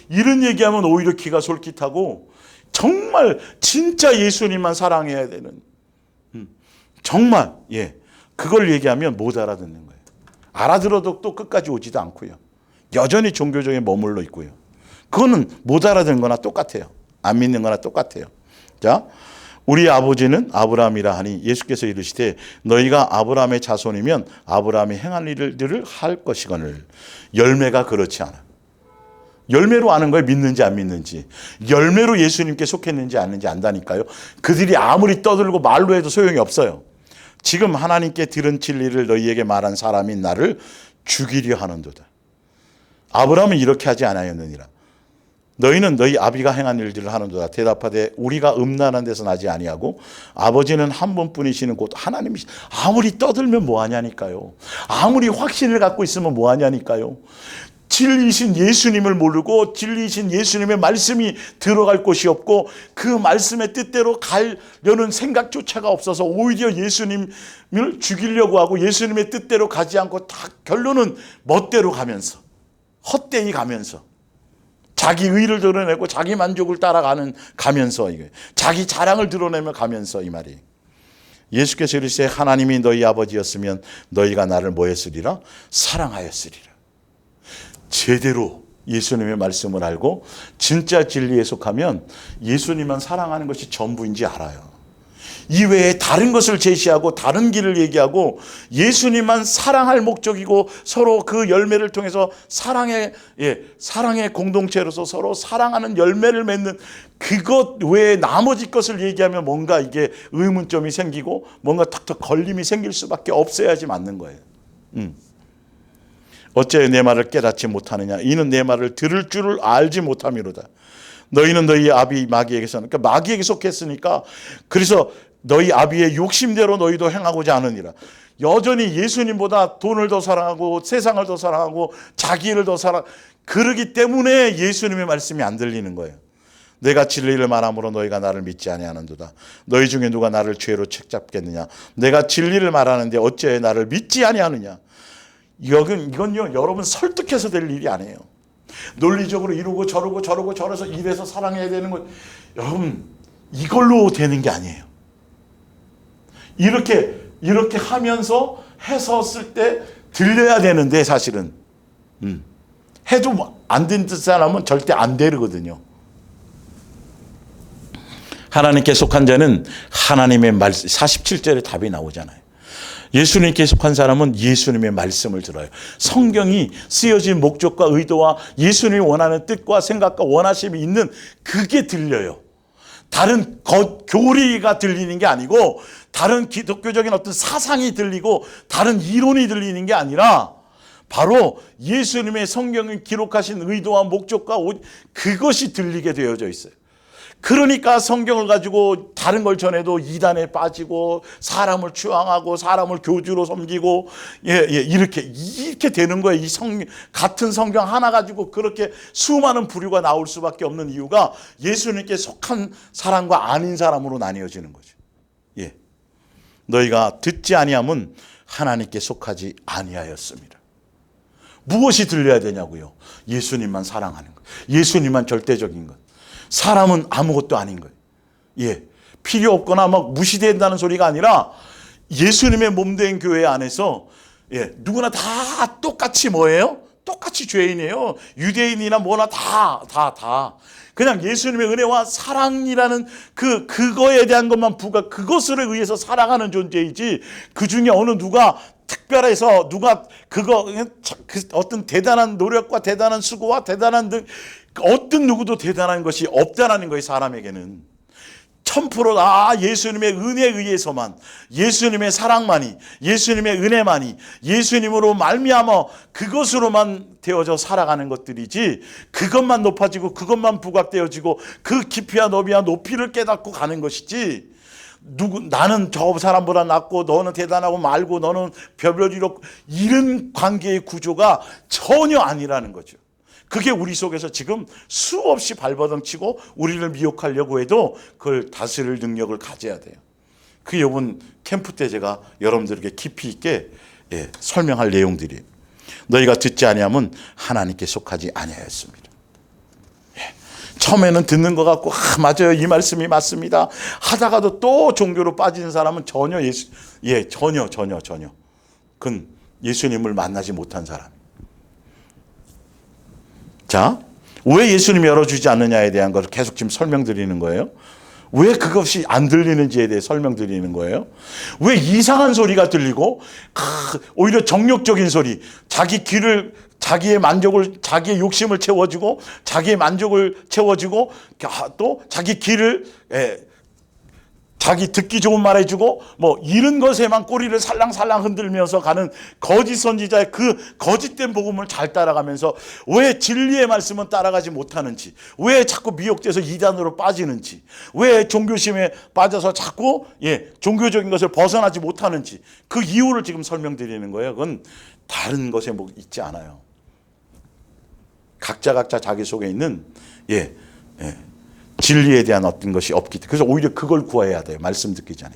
이런 얘기하면 오히려 기가 솔깃하고 정말 진짜 예수님만 사랑해야 되는 정말 그걸 얘기하면 못 알아듣는 거예요. 알아들어도 또 끝까지 오지도 않고요. 여전히 종교적인 머물러 있고요. 그거는 못 알아듣는 거나 똑같아요. 안 믿는 거나 똑같아요. 자, 우리 아버지는 아브라함이라 하니 예수께서 이르시되 너희가 아브라함의 자손이면 아브라함이 행한 일들을 할 것이거늘. 열매가 그렇지 않아. 열매로 아는 거예요. 믿는지 안 믿는지. 열매로 예수님께 속했는지 아닌지 안다니까요. 그들이 아무리 떠들고 말로 해도 소용이 없어요. 지금 하나님께 들은 진리를 너희에게 말한 사람인 나를 죽이려 하는도다. 아브라함은 이렇게 하지 아니하였느니라. 너희는 너희 아비가 행한 일들을 하는도다. 대답하되 우리가 음란한 데서 나지 아니하고 아버지는 한 분뿐이시는 곧 하나님이. 아무리 떠들면 뭐하냐니까요. 아무리 확신을 갖고 있으면 뭐하냐니까요. 진리이신 예수님을 모르고 진리이신 예수님의 말씀이 들어갈 곳이 없고 그 말씀의 뜻대로 가려는 생각조차가 없어서 오히려 예수님을 죽이려고 하고 예수님의 뜻대로 가지 않고 다 결론은 멋대로 가면서 헛되이 가면서 자기 의를 드러내고 자기 만족을 가면서 자기 자랑을 드러내며 가면서 이 말이. 예수께서 이르시되 하나님이 너희 아버지였으면 너희가 나를 뭐 했으리라? 사랑하였으리라. 제대로 예수님의 말씀을 알고 진짜 진리에 속하면 예수님만 사랑하는 것이 전부인지 알아요. 이외에 다른 것을 제시하고 다른 길을 얘기하고 예수님만 사랑할 목적이고 서로 그 열매를 통해서 사랑의 공동체로서 서로 사랑하는 열매를 맺는 그것 외에 나머지 것을 얘기하면 뭔가 이게 의문점이 생기고 뭔가 탁탁 걸림이 생길 수밖에 없어야지 맞는 거예요. 어째 내 말을 깨닫지 못하느냐? 이는 내 말을 들을 줄을 알지 못함이로다. 너희는 너희 아비 마귀에게서, 그러니까 마귀에게 속했으니까 그래서 너희 아비의 욕심대로 너희도 행하고자 하느니라. 여전히 예수님보다 돈을 더 사랑하고 세상을 더 사랑하고 자기를 더 그러기 때문에 예수님의 말씀이 안 들리는 거예요. 내가 진리를 말함으로 너희가 나를 믿지 아니하는도다. 너희 중에 누가 나를 죄로 책잡겠느냐? 내가 진리를 말하는데 어째 나를 믿지 아니하느냐? 이건요, 여러분 설득해서 될 일이 아니에요. 논리적으로 이러고 저러서 이래서 사랑해야 되는 거, 여러분 이걸로 되는 게 아니에요. 이렇게 하면서 했었을 때 들려야 되는데 사실은 해도 안 된 사람은 절대 안 되거든요. 하나님께 속한 자는 하나님의 말씀, 47절에 답이 나오잖아요. 예수님께 속한 사람은 예수님의 말씀을 들어요. 성경이 쓰여진 목적과 의도와 예수님이 원하는 뜻과 생각과 원하심이 있는 그게 들려요. 다른 교리가 들리는 게 아니고 다른 기독교적인 어떤 사상이 들리고 다른 이론이 들리는 게 아니라 바로 예수님의 성경을 기록하신 의도와 목적과 그것이 들리게 되어져 있어요. 그러니까 성경을 가지고 다른 걸 전해도 이단에 빠지고 사람을 추앙하고 사람을 교주로 섬기고 이렇게 되는 거예요. 같은 성경 하나 가지고 그렇게 수많은 부류가 나올 수밖에 없는 이유가 예수님께 속한 사람과 아닌 사람으로 나뉘어지는 거죠. 예. 너희가 듣지 아니함은 하나님께 속하지 아니하였습니다. 무엇이 들려야 되냐고요? 예수님만 사랑하는 것, 예수님만 절대적인 것. 사람은 아무것도 아닌 거예요. 예, 필요 없거나 막 무시된다는 소리가 아니라 예수님의 몸된 교회 안에서 누구나 다 똑같이 뭐예요? 똑같이 죄인이에요. 유대인이나 뭐나 다. 그냥 예수님의 은혜와 사랑이라는 그거에 대한 것만 그것을 의해서 살아가는 존재이지, 그 중에 어느 누가 특별해서 누가 어떤 대단한 노력과 대단한 수고와 대단한 어떤 누구도 대단한 것이 없다라는 거예요. 사람에게는 1000% 예수님의 은혜에 의해서만, 예수님의 사랑만이, 예수님의 은혜만이, 예수님으로 말미암아 그것으로만 되어져 살아가는 것들이지, 그것만 높아지고 그것만 부각되어지고 그 깊이와 너비와 높이를 깨닫고 가는 것이지, 나는 저 사람보다 낫고 너는 대단하고 말고 너는 별별이로, 이런 관계의 구조가 전혀 아니라는 거죠. 그게 우리 속에서 지금 수없이 발버둥치고 우리를 미혹하려고 해도 그걸 다스릴 능력을 가져야 돼요. 그 이번 캠프 때 제가 여러분들에게 깊이 있게 설명할 내용들이에요. 너희가 듣지 아니함은 하나님께 속하지 아니하였습니다. 처음에는 듣는 것 같고 맞아요, 이 말씀이 맞습니다 하다가도 또 종교로 빠지는 사람은 전혀 그건 예수님을 만나지 못한 사람. 자, 왜 예수님이 열어주지 않느냐에 대한 것을 계속 지금 설명드리는 거예요. 왜 그것이 안 들리는지에 대해 설명드리는 거예요. 왜 이상한 소리가 들리고 오히려 정욕적인 소리, 자기의 만족을, 자기의 욕심을 채워주고 자기의 만족을 채워주고 또 자기 귀를 자기 듣기 좋은 말 해주고 뭐 이런 것에만 꼬리를 살랑살랑 흔들면서 가는 거짓 선지자의 그 거짓된 복음을 잘 따라가면서 왜 진리의 말씀은 따라가지 못하는지, 왜 자꾸 미혹돼서 이단으로 빠지는지, 왜 종교심에 빠져서 자꾸 종교적인 것을 벗어나지 못하는지, 그 이유를 지금 설명드리는 거예요. 그건 다른 것에 뭐 있지 않아요. 각자 자기 속에 있는 진리에 대한 어떤 것이 없기 때문에, 그래서 오히려 그걸 구해야 돼요. 말씀 듣기 전에.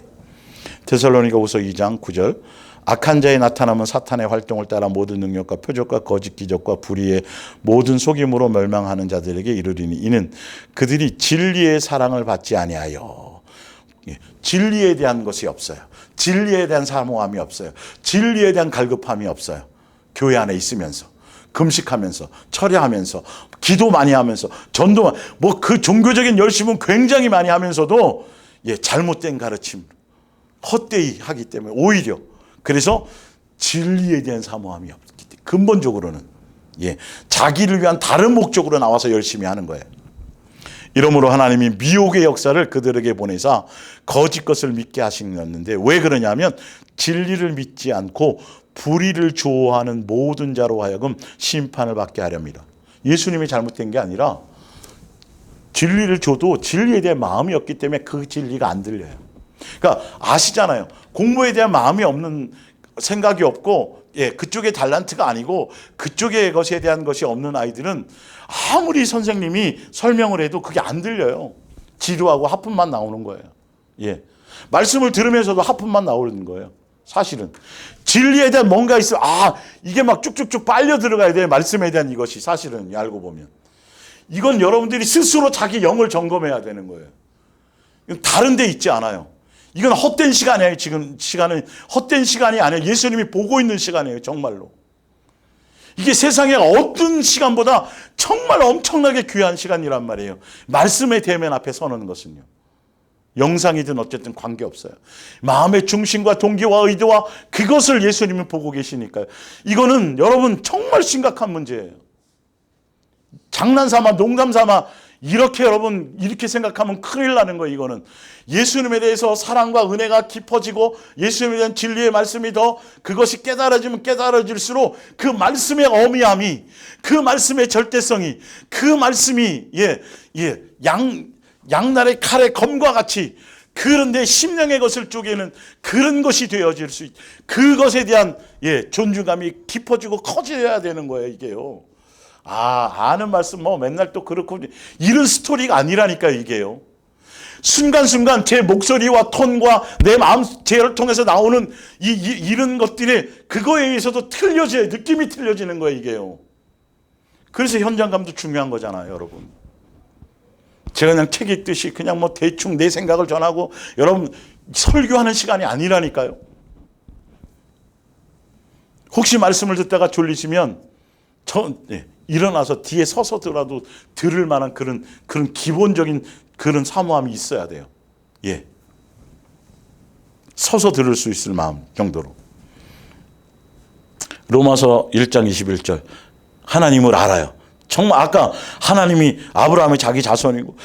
데살로니가후서 2장 9절, 악한 자의 나타남은 사탄의 활동을 따라 모든 능력과 표적과 거짓 기적과 불의의 모든 속임으로 멸망하는 자들에게 이르리니 이는 그들이 진리의 사랑을 받지 아니하여. 진리에 대한 것이 없어요. 진리에 대한 사모함이 없어요. 진리에 대한 갈급함이 없어요. 교회 안에 있으면서, 금식하면서, 철야하면서, 기도 많이 하면서, 전도, 그 종교적인 열심은 굉장히 많이 하면서도 잘못된 가르침, 헛되이 하기 때문에 오히려, 그래서 진리에 대한 사모함이 없기 때문에 근본적으로는 자기를 위한 다른 목적으로 나와서 열심히 하는 거예요. 이러므로 하나님이 미혹의 역사를 그들에게 보내사 거짓 것을 믿게 하시는데, 왜 그러냐면 진리를 믿지 않고 불의를 좋아하는 모든 자로 하여금 심판을 받게 하렵니다. 예수님이 잘못된 게 아니라 진리를 줘도 진리에 대한 마음이 없기 때문에 그 진리가 안 들려요. 그러니까 아시잖아요. 공부에 대한 마음이 없는, 생각이 없고 그쪽에 달란트가 아니고 그쪽의 것에 대한 것이 없는 아이들은 아무리 선생님이 설명을 해도 그게 안 들려요. 지루하고 하품만 나오는 거예요. 말씀을 들으면서도 하품만 나오는 거예요. 사실은 진리에 대한 뭔가 있으면 이게 막 쭉쭉쭉 빨려 들어가야 돼요. 말씀에 대한 이것이 사실은 알고 보면 이건 여러분들이 스스로 자기 영을 점검해야 되는 거예요. 이건 다른 데 있지 않아요. 이건 헛된 시간이에요. 지금 시간은 헛된 시간이 아니에요. 예수님이 보고 있는 시간이에요. 정말로. 이게 세상의 어떤 시간보다 정말 엄청나게 귀한 시간이란 말이에요. 말씀의 대면 앞에 서는 것은요. 영상이든 어쨌든 관계없어요. 마음의 중심과 동기와 의도와 그것을 예수님은 보고 계시니까요. 이거는 여러분 정말 심각한 문제예요. 장난삼아 농담삼아 이렇게 여러분 이렇게 생각하면 큰일 나는 거예요. 이거는 예수님에 대해서 사랑과 은혜가 깊어지고 예수님에 대한 진리의 말씀이 더 그것이 깨달아지면 깨달아질수록 그 말씀의 어미함이, 그 말씀의 절대성이, 그 말씀이 양날의 칼의 검과 같이 그런데 심령의 것을 쪼개는 그런 것이 되어질 수 있. 그것에 대한 존중감이 깊어지고 커져야 되는 거예요, 이게요. 아는 말씀 뭐 맨날 또 그렇고 이런 스토리가 아니라니까요, 이게요. 순간순간 제 목소리와 톤과 내 마음 제를 통해서 나오는 이런 것들이 그거에 의해서도 틀려져요. 느낌이 틀려지는 거예요, 이게요. 그래서 현장감도 중요한 거잖아요, 여러분. 제가 그냥 책 읽듯이 그냥 뭐 대충 내 생각을 전하고 여러분 설교하는 시간이 아니라니까요. 혹시 말씀을 듣다가 졸리시면 일어나서 뒤에 서서더라도 들을 만한 그런 기본적인 그런 사모함이 있어야 돼요. 서서 들을 수 있을 마음 정도로. 로마서 1장 21절. 하나님을 알아요. 정말 아까 하나님이 아브라함의 자기 자손이고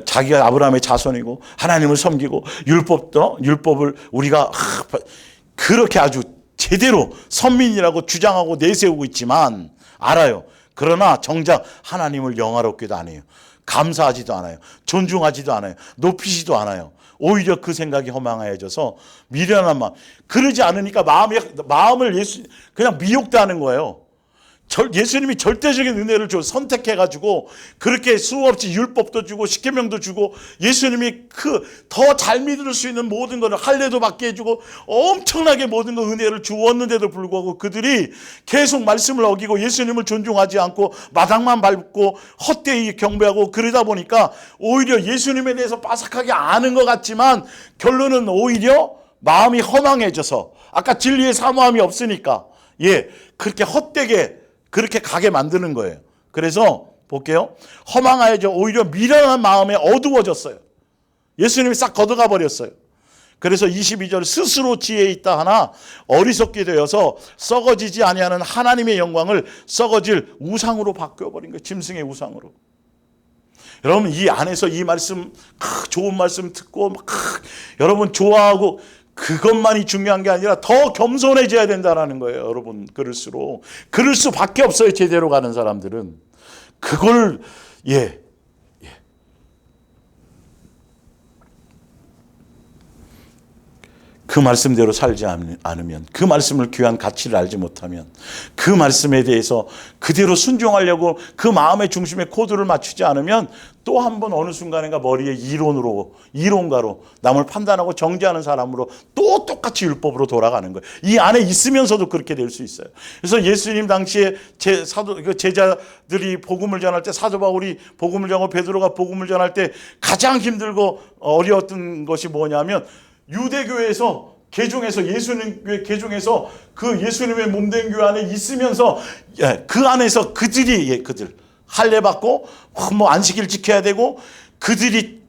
자기가 아브라함의 자손이고 하나님을 섬기고 율법을 우리가 그렇게 아주 제대로 선민이라고 주장하고 내세우고 있지만 알아요. 그러나 정작 하나님을 영화롭게도 안 해요. 감사하지도 않아요. 존중하지도 않아요. 높이지도 않아요. 오히려 그 생각이 허망해져서 미련한 마음. 그러지 않으니까 마음을 그냥 미혹당하는 거예요. 예수님이 절대적인 은혜를 선택해가지고 그렇게 수없이 율법도 주고 십계명도 주고 예수님이 더 잘 믿을 수 있는 모든 것을 할례도 받게 해주고 엄청나게 모든 거 은혜를 주었는데도 불구하고 그들이 계속 말씀을 어기고 예수님을 존중하지 않고 마당만 밟고 헛되이 경배하고 그러다 보니까 오히려 예수님에 대해서 빠삭하게 아는 것 같지만 결론은 오히려 마음이 허망해져서 아까 진리의 사모함이 없으니까 그렇게 헛되게 그렇게 가게 만드는 거예요. 그래서 볼게요. 허망하여져 오히려 미련한 마음에 어두워졌어요. 예수님이 싹 걷어가 버렸어요. 그래서 22절 스스로 지혜에 있다 하나 어리석게 되어서 썩어지지 아니하는 하나님의 영광을 썩어질 우상으로 바뀌어버린 거예요. 짐승의 우상으로. 여러분 이 안에서 이 말씀 좋은 말씀 듣고 여러분 좋아하고 그것만이 중요한 게 아니라 더 겸손해져야 된다는 거예요. 여러분 그럴 수밖에 없어요. 제대로 가는 사람들은 그걸 그 말씀대로 살지 않으면 그 말씀을 귀한 가치를 알지 못하면 그 말씀에 대해서 그대로 순종하려고 그 마음의 중심에 코드를 맞추지 않으면 또 한 번 어느 순간인가 머리에 이론가로 남을 판단하고 정죄하는 사람으로 또 똑같이 율법으로 돌아가는 거예요. 이 안에 있으면서도 그렇게 될 수 있어요. 그래서 예수님 당시에 제자들이 복음을 전할 때 사도 바울이 복음을 전하고 베드로가 복음을 전할 때 가장 힘들고 어려웠던 것이 뭐냐면 유대교에서 개종해서 예수님의 개종해서 그 예수님의 몸된 교회 안에 있으면서 그 안에서 그들 할례 받고 뭐 안식일 지켜야 되고 그들이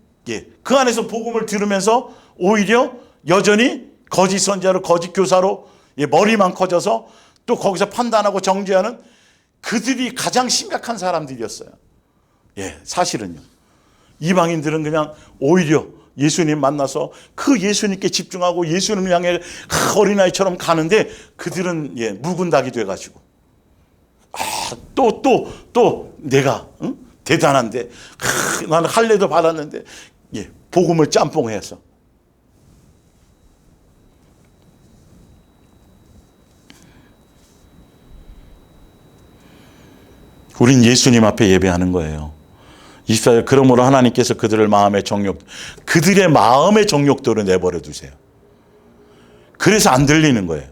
그 안에서 복음을 들으면서 오히려 여전히 거짓 선자로 거짓 교사로 머리만 커져서 또 거기서 판단하고 정죄하는 그들이 가장 심각한 사람들이었어요. 사실은요. 이방인들은 그냥 오히려 예수님 만나서 그 예수님께 집중하고 예수님을 향해 어린아이처럼 가는데 그들은 묵은 닭이 돼가지고 또 내가 대단한데 나는 할례도 받았는데 복음을 짬뽕해서 우린 예수님 앞에 예배하는 거예요. 24절 그러므로 하나님께서 그들의 마음의 정욕도를 내버려 두세요. 그래서 안 들리는 거예요.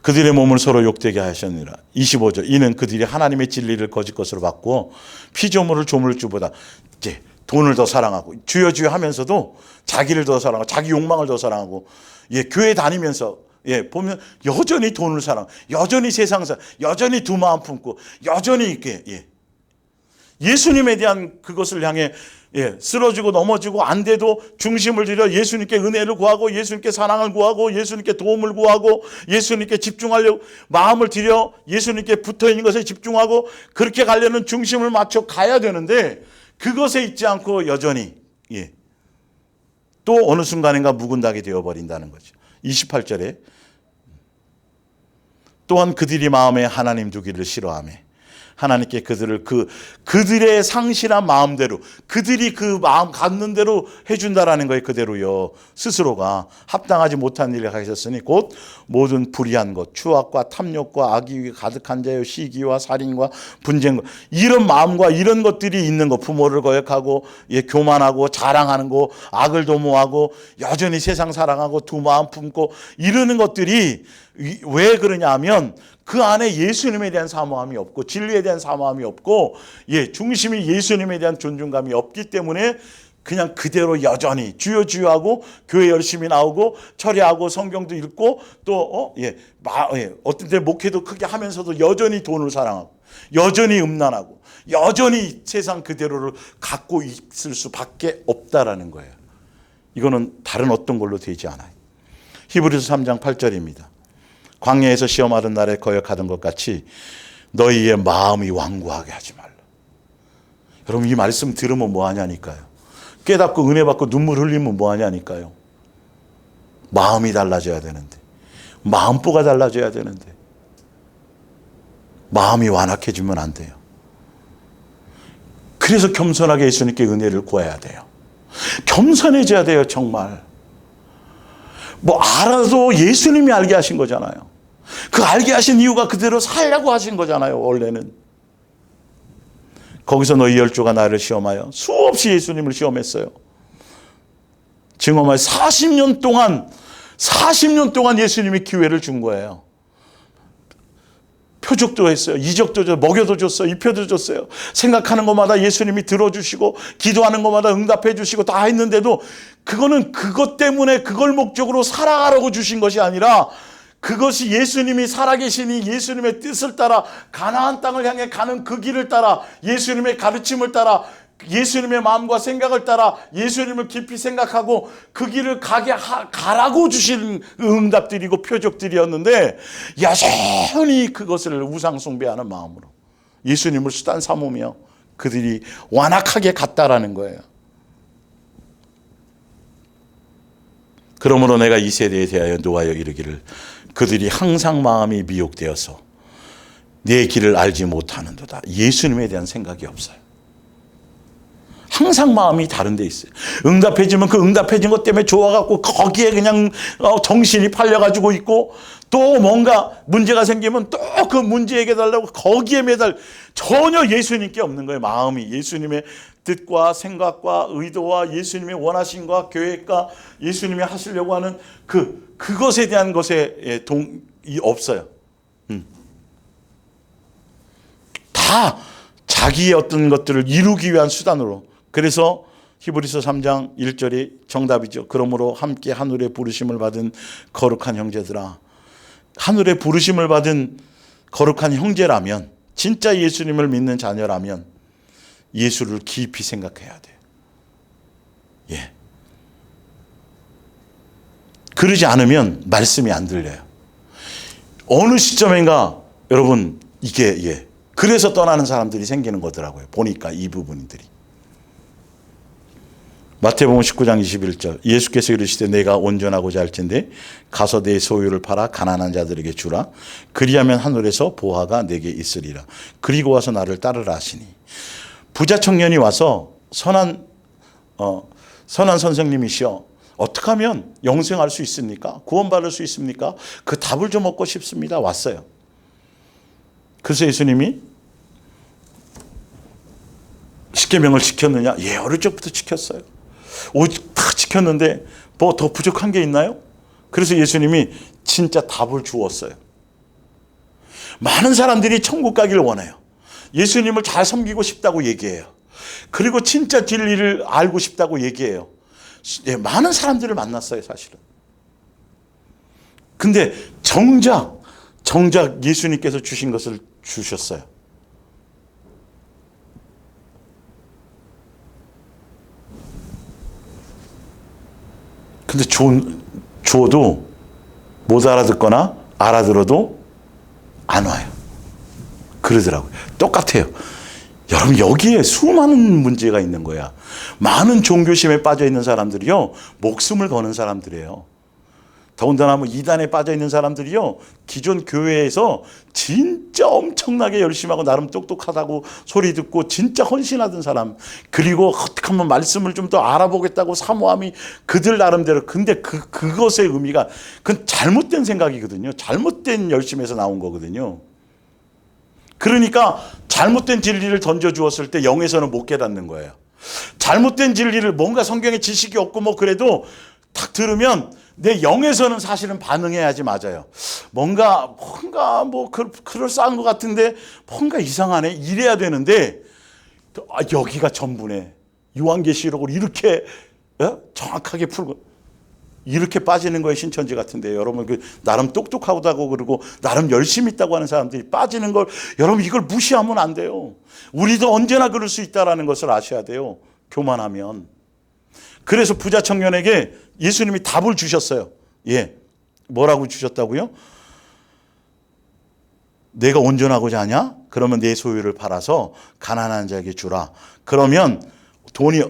그들의 몸을 서로 욕되게 하셨느니라. 25절 이는 그들이 하나님의 진리를 거짓 것으로 받고 피조물을 조물주보다 돈을 더 사랑하고 주여 하면서도 자기를 더 사랑하고 자기 욕망을 더 사랑하고 교회 다니면서 보면 여전히 돈을 사랑, 여전히 세상 사랑, 여전히 두 마음 품고 여전히 이렇게 예수님에 대한 그것을 향해 쓰러지고 넘어지고 안 돼도 중심을 들여 예수님께 은혜를 구하고 예수님께 사랑을 구하고 예수님께 도움을 구하고 예수님께 집중하려고 마음을 들여 예수님께 붙어있는 것에 집중하고 그렇게 가려는 중심을 맞춰 가야 되는데 그것에 있지 않고 여전히 또 어느 순간인가 묵은 닭이 되어버린다는 거죠. 28절에 또한 그들이 마음에 하나님 두기를 싫어하며 하나님께 그들의 상실한 마음대로, 그들이 그 마음 갖는 대로 해준다라는 거예요. 그대로요. 스스로가 합당하지 못한 일을 하셨으니 곧 모든 불의한 것, 추악과 탐욕과 악이 가득한 자요, 시기와 살인과 분쟁과 이런 마음과 이런 것들이 있는 거, 부모를 거역하고 교만하고 자랑하는 거, 악을 도모하고 여전히 세상 사랑하고 두 마음 품고 이러는 것들이 왜 그러냐 하면 그 안에 예수님에 대한 사모함이 없고 진리에 대한 사모함이 없고 중심이 예수님에 대한 존중감이 없기 때문에 그냥 그대로 여전히 주여 주여 하고 교회 열심히 나오고 철야하고 성경도 읽고 또 어떤 때 목회도 크게 하면서도 여전히 돈을 사랑하고 여전히 음란하고 여전히 세상 그대로를 갖고 있을 수밖에 없다라는 거예요. 이거는 다른 어떤 걸로 되지 않아요. 히브리서 3장 8절입니다. 광야에서 시험하던 날에 거역하던 것 같이 너희의 마음이 완고하게 하지 말라. 여러분 이 말씀 들으면 뭐 하냐니까요. 깨닫고 은혜 받고 눈물 흘리면 뭐 하냐니까요. 마음이 달라져야 되는데, 마음보가 달라져야 되는데 마음이 완악해지면 안 돼요. 그래서 겸손하게 예수님께 은혜를 구해야 돼요. 겸손해져야 돼요. 정말 뭐 알아도 예수님이 알게 하신 거잖아요. 그 알게 하신 이유가 그대로 살려고 하신 거잖아요. 원래는. 거기서 너희 열조가 나를 시험하여 수없이 예수님을 시험했어요. 증언하여 40년 동안 예수님이 기회를 준 거예요. 표적도 했어요. 이적도 줬어요. 먹여도 줬어요. 입혀도 줬어요. 생각하는 것마다 예수님이 들어주시고 기도하는 것마다 응답해 주시고 다 했는데도 그거는 그것 때문에 그걸 목적으로 살아가라고 주신 것이 아니라 그것이 예수님이 살아계시니 예수님의 뜻을 따라 가나안 땅을 향해 가는 그 길을 따라 예수님의 가르침을 따라 예수님의 마음과 생각을 따라 예수님을 깊이 생각하고 그 길을 가라고 주신 응답들이고 표적들이었는데 여전히 그것을 우상 숭배하는 마음으로 예수님을 수단 삼으며 그들이 완악하게 갔다라는 거예요. 그러므로 내가 이 세대에 대하여 노하여 이르기를 그들이 항상 마음이 미혹되어서 내 길을 알지 못하는도다. 예수님에 대한 생각이 없어요. 항상 마음이 다른 데 있어요. 응답해지면 그 응답해진 것 때문에 좋아갖고 거기에 그냥 정신이 팔려가지고 있고 또 뭔가 문제가 생기면 또 그 문제 해결하려고 거기에 전혀 예수님께 없는 거예요. 마음이 예수님의 뜻과 생각과 의도와 예수님의 원하심과 계획과 예수님이 하시려고 하는 그것에 대한 것에 동이 없어요. 다 자기의 어떤 것들을 이루기 위한 수단으로. 그래서 히브리서 3장 1절이 정답이죠. 그러므로 함께 하늘의 부르심을 받은 거룩한 형제들아. 하늘의 부르심을 받은 거룩한 형제라면 진짜 예수님을 믿는 자녀라면 예수를 깊이 생각해야 돼요. 그러지 않으면 말씀이 안 들려요. 어느 시점인가 여러분 이게 그래서 떠나는 사람들이 생기는 거더라고요. 보니까 이 부분들이. 마태복음 19장 21절 예수께서 이르시되 내가 온전하고자 할진대 가서 내 소유를 팔아 가난한 자들에게 주라. 그리하면 하늘에서 보화가 내게 있으리라. 그리고 와서 나를 따르라 하시니. 부자 청년이 와서 선한 선생님이시여 어떻게 하면 영생할 수 있습니까? 구원받을 수 있습니까? 그 답을 좀 얻고 싶습니다. 왔어요. 그래서 예수님이 십계명을 지켰느냐? 어릴 적부터 지켰어요. 다 지켰는데 뭐 더 부족한 게 있나요? 그래서 예수님이 진짜 답을 주었어요. 많은 사람들이 천국 가기를 원해요. 예수님을 잘 섬기고 싶다고 얘기해요. 그리고 진짜 진리를 알고 싶다고 얘기해요. 많은 사람들을 만났어요, 사실은. 근데 정작 예수님께서 주신 것을 주셨어요. 근데 줘도 못 알아듣거나 알아들어도 안 와요. 그러더라고요. 똑같아요. 여러분 여기에 수많은 문제가 있는 거야. 많은 종교심에 빠져 있는 사람들이요 목숨을 거는 사람들이에요. 더군다나 뭐 이단에 빠져 있는 사람들이요, 기존 교회에서 진짜 엄청나게 열심히 하고 나름 똑똑하다고 소리 듣고 진짜 헌신하던 사람, 그리고 어떻게 하면 말씀을 좀 더 알아보겠다고 사모함이 그들 나름대로. 근데 그것의 의미가, 그건 잘못된 생각이거든요. 잘못된 열심에서 나온 거거든요. 그러니까 잘못된 진리를 던져주었을 때 영에서는 못 깨닫는 거예요. 잘못된 진리를, 뭔가 성경에 지식이 없고 뭐 그래도 딱 들으면 내 영에서는 사실은 반응해야지. 맞아요. 뭔가 뭐 그럴싸한 것 같은데 뭔가 이상하네, 이래야 되는데 여기가 전부네. 요한계시록을 이렇게 정확하게 풀고 이렇게 빠지는 거에 신천지 같은데, 여러분 나름 똑똑하다고 그러고 나름 열심히 있다고 하는 사람들이 빠지는 걸, 여러분 이걸 무시하면 안 돼요. 우리도 언제나 그럴 수 있다는 것을 아셔야 돼요. 교만하면. 그래서 부자 청년에게 예수님이 답을 주셨어요. 예, 뭐라고 주셨다고요? 내가 온전하고자 하냐? 그러면 내 소유를 팔아서 가난한 자에게 주라. 그러면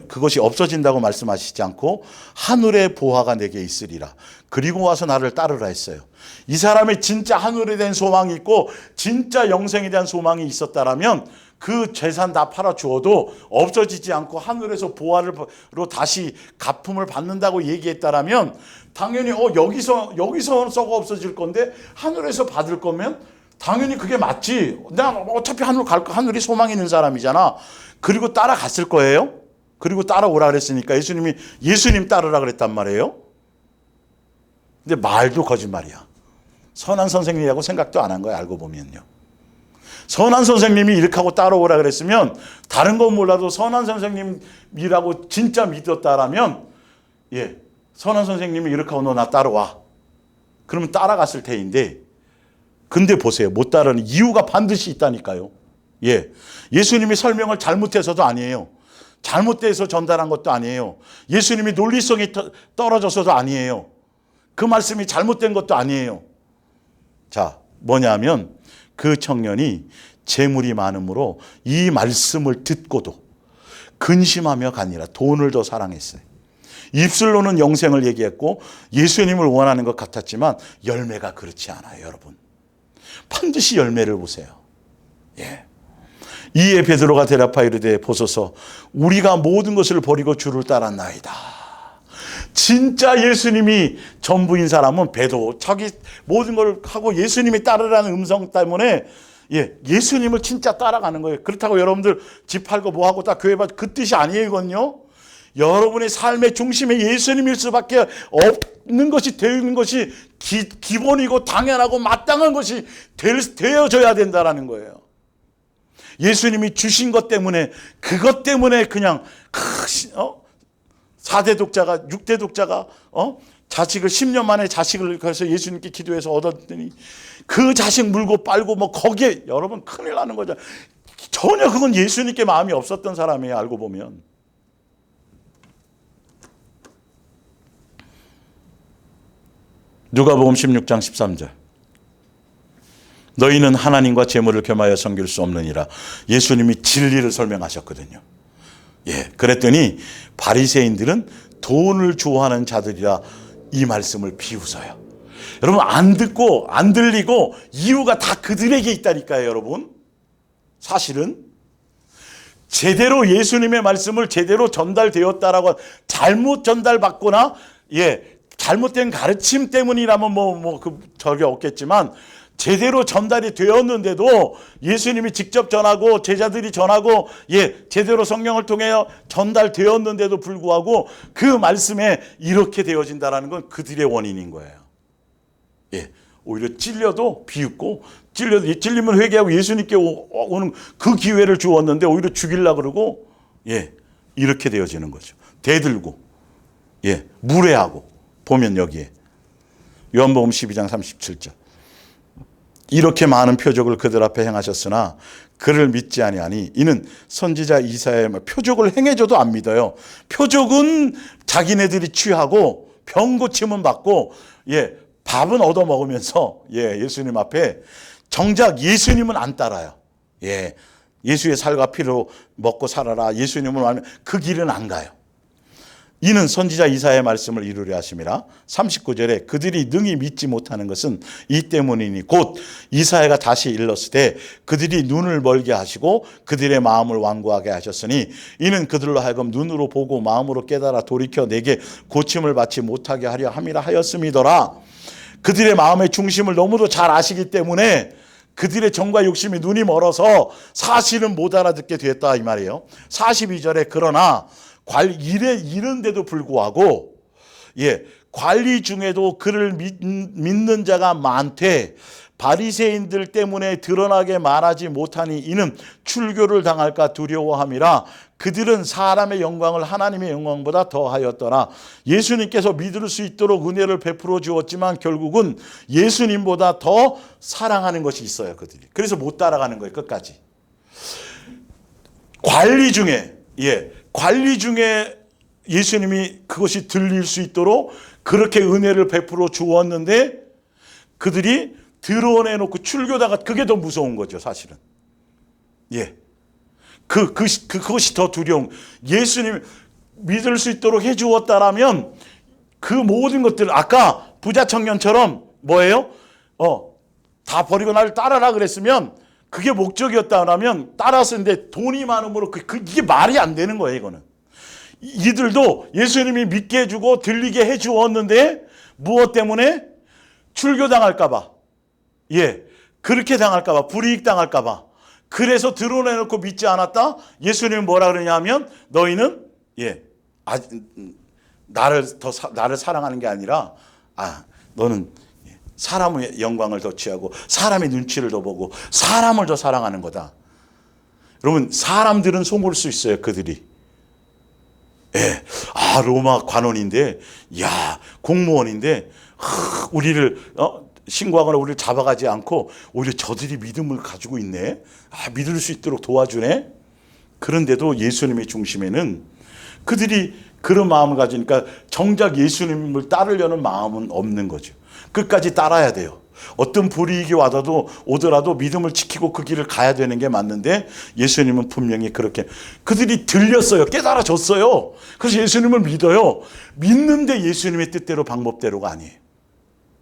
그것이 없어진다고 말씀하시지 않고 하늘의 보화가 내게 있으리라. 그리고 와서 나를 따르라 했어요. 이 사람이 진짜 하늘에 대한 소망이 있고 진짜 영생에 대한 소망이 있었다라면 그 재산 다 팔아 주어도 없어지지 않고 하늘에서 보화로 다시 가품을 받는다고 얘기했다라면 당연히 여기서 썩어 없어질 건데 하늘에서 받을 거면 당연히 그게 맞지. 난 어차피 하늘 갈 거, 하늘이 소망 있는 사람이잖아. 그리고 따라갔을 거예요. 그리고 따라오라 그랬으니까 예수님 따르라 그랬단 말이에요. 근데 말도 거짓말이야. 선한 선생님이라고 생각도 안 한 거야, 알고 보면요. 선한 선생님이 이렇게 하고 따라오라 그랬으면, 다른 건 몰라도 선한 선생님이라고 진짜 믿었다라면, 예, 선한 선생님이 이렇게 하고 너 나 따라와. 그러면 따라갔을 테인데, 근데 보세요. 못 따르는 이유가 반드시 있다니까요. 예, 예수님이 설명을 잘못해서도 아니에요. 잘못돼서 전달한 것도 아니에요. 예수님이 논리성이 떨어져서도 아니에요. 그 말씀이 잘못된 것도 아니에요. 자, 뭐냐면 그 청년이 재물이 많음으로 이 말씀을 듣고도 근심하며 가니라. 돈을 더 사랑했어요. 입술로는 영생을 얘기했고 예수님을 원하는 것 같았지만 열매가 그렇지 않아요, 여러분. 반드시 열매를 보세요. 예. 이에 베드로가 대답하여 이르되 보소서, 우리가 모든 것을 버리고 주를 따랐나이다. 진짜 예수님이 전부인 사람은 베드로, 자기 모든 걸 하고 예수님이 따르라는 음성 때문에 예수님을 진짜 따라가는 거예요. 그렇다고 여러분들 집 팔고 뭐 하고 다 교회 받고 그 뜻이 아니에요, 이건요. 여러분의 삶의 중심에 예수님일 수밖에 없는 것이, 되는 것이 기본이고 당연하고 마땅한 것이 되어져야 된다라는 거예요. 예수님이 주신 것 때문에, 그것 때문에 그냥 4대 독자가, 6대 독자가 자식을 10년 만에 자식을 그래서 예수님께 기도해서 얻었더니 그 자식 물고 빨고 뭐 거기에, 여러분 큰일 나는 거죠. 전혀 그건 예수님께 마음이 없었던 사람이에요, 알고 보면. 누가복음 16장 13절. 너희는 하나님과 재물을 겸하여 섬길 수 없느니라. 예수님이 진리를 설명하셨거든요. 예, 그랬더니 바리새인들은 돈을 좋아하는 자들이라 이 말씀을 비웃어요. 여러분, 안 듣고 안 들리고 이유가 다 그들에게 있다니까요, 여러분. 사실은 제대로 예수님의 말씀을 제대로 전달되었다라고, 잘못 전달받거나 잘못된 가르침 때문이라면 저게 없겠지만, 제대로 전달이 되었는데도 예수님이 직접 전하고 제자들이 전하고 제대로 성령을 통해 전달되었는데도 불구하고 그 말씀에 이렇게 되어진다는 건 그들의 원인인 거예요. 오히려 찔려도 비웃고, 찔리면 회개하고 예수님께 오는 그 기회를 주었는데 오히려 죽이려고 그러고 이렇게 되어지는 거죠. 대들고 무례하고. 보면 여기에 요한복음 12장 37절. 이렇게 많은 표적을 그들 앞에 행하셨으나 그를 믿지 아니하니 이는 선지자 이사야의 표적을 행해줘도 안 믿어요. 표적은 자기네들이 취하고 병 고침은 받고 밥은 얻어 먹으면서 예수님 앞에, 정작 예수님은 안 따라요. 예수의 살과 피로 먹고 살아라, 예수님을 알면 그 길은 안 가요. 이는 선지자 이사야의 말씀을 이루려 하심이라. 39절에 그들이 능히 믿지 못하는 것은 이 때문이니 곧 이사야가 다시 일렀으되 그들이 눈을 멀게 하시고 그들의 마음을 완고하게 하셨으니 이는 그들로 하여금 눈으로 보고 마음으로 깨달아 돌이켜 내게 고침을 받지 못하게 하려 함이라 하였음이더라. 그들의 마음의 중심을 너무도 잘 아시기 때문에 그들의 정과 욕심이 눈이 멀어서 사실은 못 알아듣게 되었다 이 말이에요. 42절에 그러나 이른데도 불구하고 관리 중에도 그를 믿는 자가 많되 바리새인들 때문에 드러나게 말하지 못하니 이는 출교를 당할까 두려워함이라. 그들은 사람의 영광을 하나님의 영광보다 더하였더라. 예수님께서 믿을 수 있도록 은혜를 베풀어 주었지만 결국은 예수님보다 더 사랑하는 것이 있어요, 그들이. 그래서 못 따라가는 거예요, 끝까지. 관리 중에 예수님이 그것이 들릴 수 있도록 그렇게 은혜를 베풀어 주었는데 그들이 드러내놓고 출교다가 그게 더 무서운 거죠, 사실은. 그것이 더 두려운. 예수님 믿을 수 있도록 해주었다라면 그 모든 것들, 아까 부자 청년처럼 뭐예요? 다 버리고 나를 따라라 그랬으면 그게 목적이었다면 따랐었는데 돈이 많음으로 이게 말이 안 되는 거예요, 이거는. 이들도 예수님이 믿게 해주고 들리게 해주었는데 무엇 때문에? 출교당할까봐. 그렇게 당할까봐, 불이익 당할까봐. 그래서 드러내놓고 믿지 않았다? 예수님이 뭐라 그러냐면 너희는 나를 사랑하는 게 아니라 너는 사람의 영광을 더 취하고 사람의 눈치를 더 보고 사람을 더 사랑하는 거다. 여러분, 사람들은 속을 수 있어요, 그들이. 로마 관원인데, 공무원인데, 우리를 신고하거나 우리를 잡아가지 않고 오히려 저들이 믿음을 가지고 있네. 믿을 수 있도록 도와주네. 그런데도 예수님의 중심에는 그들이 그런 마음을 가지니까 정작 예수님을 따르려는 마음은 없는 거죠. 끝까지 따라야 돼요. 어떤 불이익이 오더라도 믿음을 지키고 그 길을 가야 되는 게 맞는데 예수님은 분명히 그렇게 그들이 들렸어요. 깨달아졌어요. 그래서 예수님을 믿어요. 믿는데 예수님의 뜻대로 방법대로가 아니에요.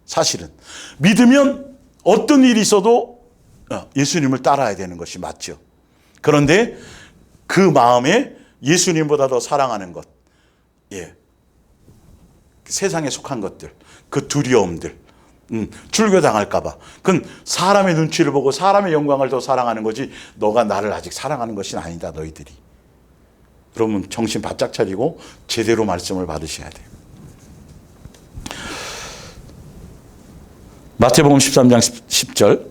사실은 믿으면 어떤 일이 있어도 예수님을 따라야 되는 것이 맞죠. 그런데 그 마음에 예수님보다 더 사랑하는 것, 세상에 속한 것들, 그 두려움들, 출교당할까 봐. 그건 사람의 눈치를 보고 사람의 영광을 더 사랑하는 거지 너가 나를 아직 사랑하는 것이 아니다, 너희들이. 그러면 정신 바짝 차리고 제대로 말씀을 받으셔야 돼요. 마태복음 13장 10절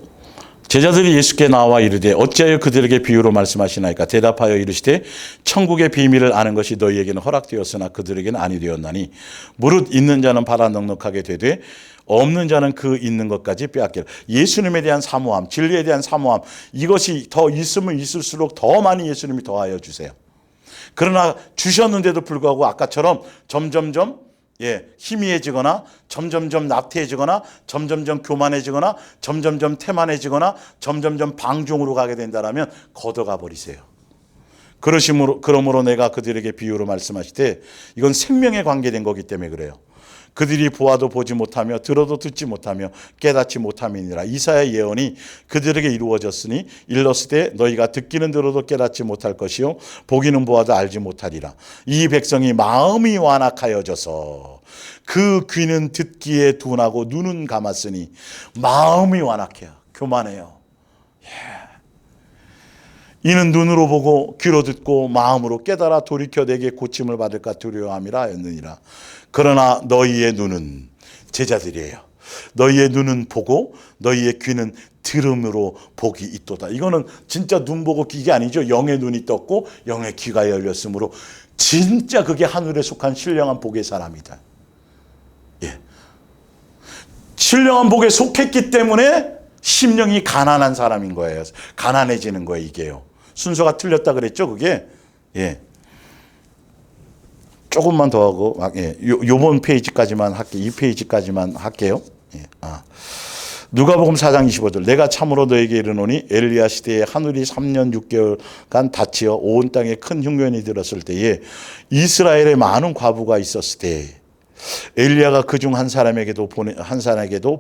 제자들이 예수께 나와 이르되 어찌하여 그들에게 비유로 말씀하시나이까? 대답하여 이르시되 천국의 비밀을 아는 것이 너희에게는 허락되었으나 그들에게는 아니 되었나니 무릇 있는 자는 받아 넉넉하게 되되 없는 자는 그 있는 것까지 빼앗기라. 예수님에 대한 사모함, 진리에 대한 사모함, 이것이 더 있으면 있을수록 더 많이 예수님이 더하여 주세요. 그러나 주셨는데도 불구하고 아까처럼 점점점 희미해지거나 점점점 나태해지거나 점점점 교만해지거나 점점점 태만해지거나 점점점 방종으로 가게 된다면 걷어가 버리세요. 그러므로 내가 그들에게 비유로 말씀하시되 이건 생명에 관계된 거기 때문에 그래요. 그들이 보아도 보지 못하며 들어도 듣지 못하며 깨닫지 못함이니라. 이사야 예언이 그들에게 이루어졌으니 일렀으되 너희가 듣기는 들어도 깨닫지 못할 것이요 보기는 보아도 알지 못하리라. 이 백성이 마음이 완악하여져서 그 귀는 듣기에 둔하고 눈은 감았으니 마음이 완악해요. 교만해요. 이는 눈으로 보고 귀로 듣고 마음으로 깨달아 돌이켜 내게 고침을 받을까 두려워함이라 하였느니라. 그러나 너희의 눈은, 제자들이에요, 너희의 눈은 보고 너희의 귀는 들음으로 복이 있도다. 이거는 진짜 눈 보고 귀가 아니죠. 영의 눈이 떴고 영의 귀가 열렸으므로 진짜 그게 하늘에 속한 신령한 복의 사람이다. 신령한 복에 속했기 때문에 심령이 가난한 사람인 거예요. 가난해지는 거예요, 이게요. 순서가 틀렸다 그랬죠, 그게. 조금만 더 하고, 요번 페이지까지만 할게요. 이 페이지까지만 할게요. 누가복음 4장 25절 내가 참으로 너에게 이르노니 엘리야 시대에 하늘이 3년 6개월간 닫히어 온 땅에 큰 흉년이 들었을 때에 이스라엘에 많은 과부가 있었을 때 엘리야가 그중 한 사람에게도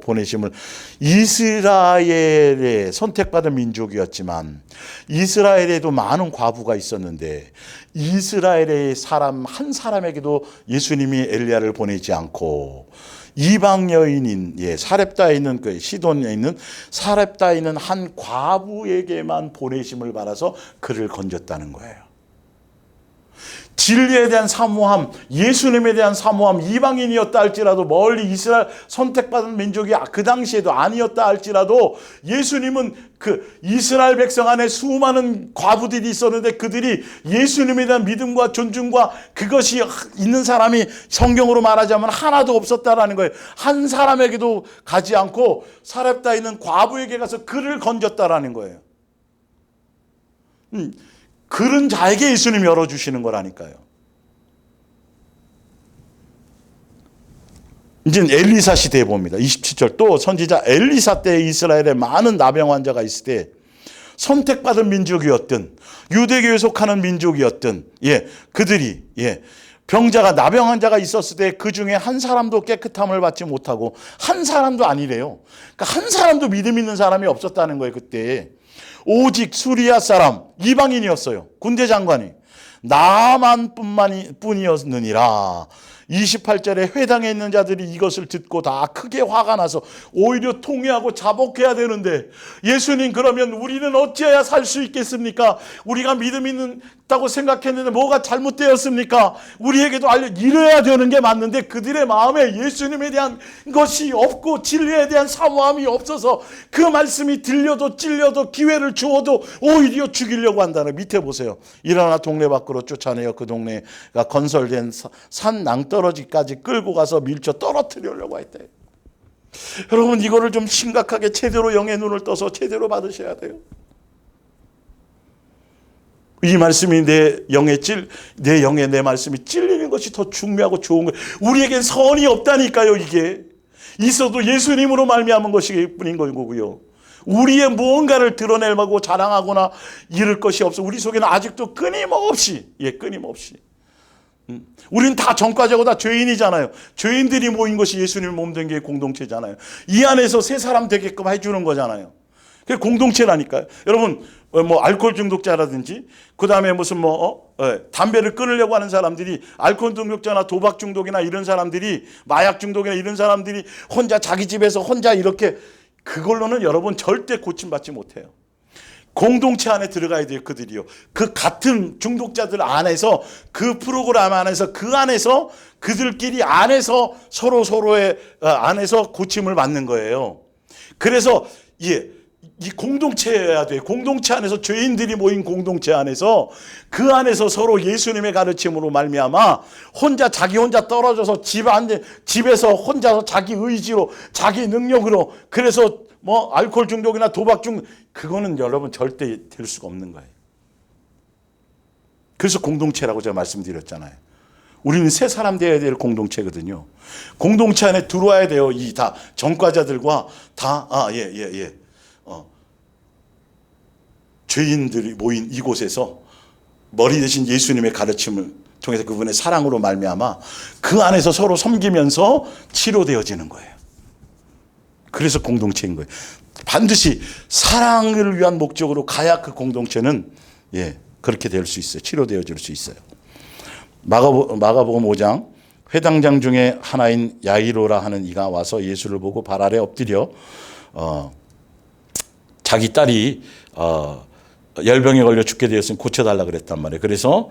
보내심을 이스라엘의 선택받은 민족이었지만 이스라엘에도 많은 과부가 있었는데 이스라엘의 사람 한 사람에게도 예수님이 엘리야를 보내지 않고 이방 여인인 사렙다에 있는 그 시돈에 있는 사렙다에 있는 한 과부에게만 보내심을 받아서 그를 건졌다는 거예요. 진리에 대한 사모함, 예수님에 대한 사모함, 이방인이었다 할지라도 멀리 이스라엘 선택받은 민족이 그 당시에도 아니었다 할지라도 예수님은 그 이스라엘 백성 안에 수많은 과부들이 있었는데 그들이 예수님에 대한 믿음과 존중과 그것이 있는 사람이 성경으로 말하자면 하나도 없었다라는 거예요. 한 사람에게도 가지 않고 사렙다에 있는 과부에게 가서 그를 건졌다라는 거예요. 그런 자에게 예수님이 열어주시는 거라니까요. 이제 엘리사 시대에 봅니다. 27절 또 선지자 엘리사 때 이스라엘에 많은 나병 환자가 있을 때 선택받은 민족이었든 유대교에 속하는 민족이었든 그들이 병자가 나병 환자가 있었을 때 그 중에 한 사람도 깨끗함을 받지 못하고 한 사람도 아니래요. 그러니까 한 사람도 믿음 있는 사람이 없었다는 거예요. 그때 오직 수리아 사람 이방인이었어요. 군대 장관이 나만 뿐이었느니라. 28절에 회당에 있는 자들이 이것을 듣고 다 크게 화가 나서 오히려 통회하고 자복해야 되는데 예수님 그러면 우리는 어찌해야 살 수 있겠습니까? 우리가 믿음 있다고 생각했는데 뭐가 잘못되었습니까? 우리에게도 이래야 되는 게 맞는데 그들의 마음에 예수님에 대한 것이 없고 진리에 대한 사모함이 없어서 그 말씀이 들려도 찔려도 기회를 주어도 오히려 죽이려고 한다는. 밑에 보세요. 일어나 동네 밖으로 쫓아내어 그 동네가 건설된 산 낭떠러지까지 끌고 가서 밀쳐 떨어뜨리려고 했대. 여러분 이거를 좀 심각하게 제대로 영의 눈을 떠서 제대로 받으셔야 돼요. 이 말씀이 내 영에 내 말씀이 찔리는 것이 더 중요하고 좋은 거예요. 우리에겐 선이 없다니까요. 이게 있어도 예수님으로 말미암은 것이 뿐인 거고요. 우리의 무언가를 드러내고 자랑하거나 이럴 것이 없어. 우리 속에는 아직도 끊임없이 우린 다 전과자고 다 죄인이잖아요. 죄인들이 모인 것이 예수님의 몸된 게 공동체잖아요. 이 안에서 새 사람 되게끔 해주는 거잖아요. 그게 공동체라니까요. 여러분 알코올 중독자라든지 그 다음에 무슨 담배를 끊으려고 하는 사람들이 알코올 중독자나 도박 중독이나 이런 사람들이 마약 중독이나 이런 사람들이 혼자 자기 집에서 혼자 이렇게 그걸로는 여러분 절대 고침받지 못해요. 공동체 안에 들어가야 돼요. 그들이요. 그 같은 중독자들 안에서 그 프로그램 안에서 그 안에서 그들끼리 안에서 서로의 안에서 고침을 받는 거예요. 그래서 이 공동체여야 돼요. 공동체 안에서 죄인들이 모인 공동체 안에서 그 안에서 서로 예수님의 가르침으로 말미암아 자기 혼자 떨어져서 집에서 혼자서 자기 의지로 자기 능력으로 그래서 알코올 중독이나 도박 중독 그거는 여러분 절대 될 수가 없는 거예요. 그래서 공동체라고 제가 말씀드렸잖아요. 우리는 새 사람 되어야 될 공동체거든요. 공동체 안에 들어와야 돼요. 이 다 전과자들과 다 죄인들이 모인 이곳에서 머리 대신 예수님의 가르침을 통해서 그분의 사랑으로 말미암아 그 안에서 서로 섬기면서 치료되어지는 거예요. 그래서 공동체인 거예요. 반드시 사랑을 위한 목적으로 가야 그 공동체는 그렇게 될 수 있어요. 치료되어질 수 있어요. 마가복음 5장 회당장 중에 하나인 야이로라 하는 이가 와서 예수를 보고 발 아래 엎드려 자기 딸이 열병에 걸려 죽게 되었으니 고쳐달라 그랬단 말이에요. 그래서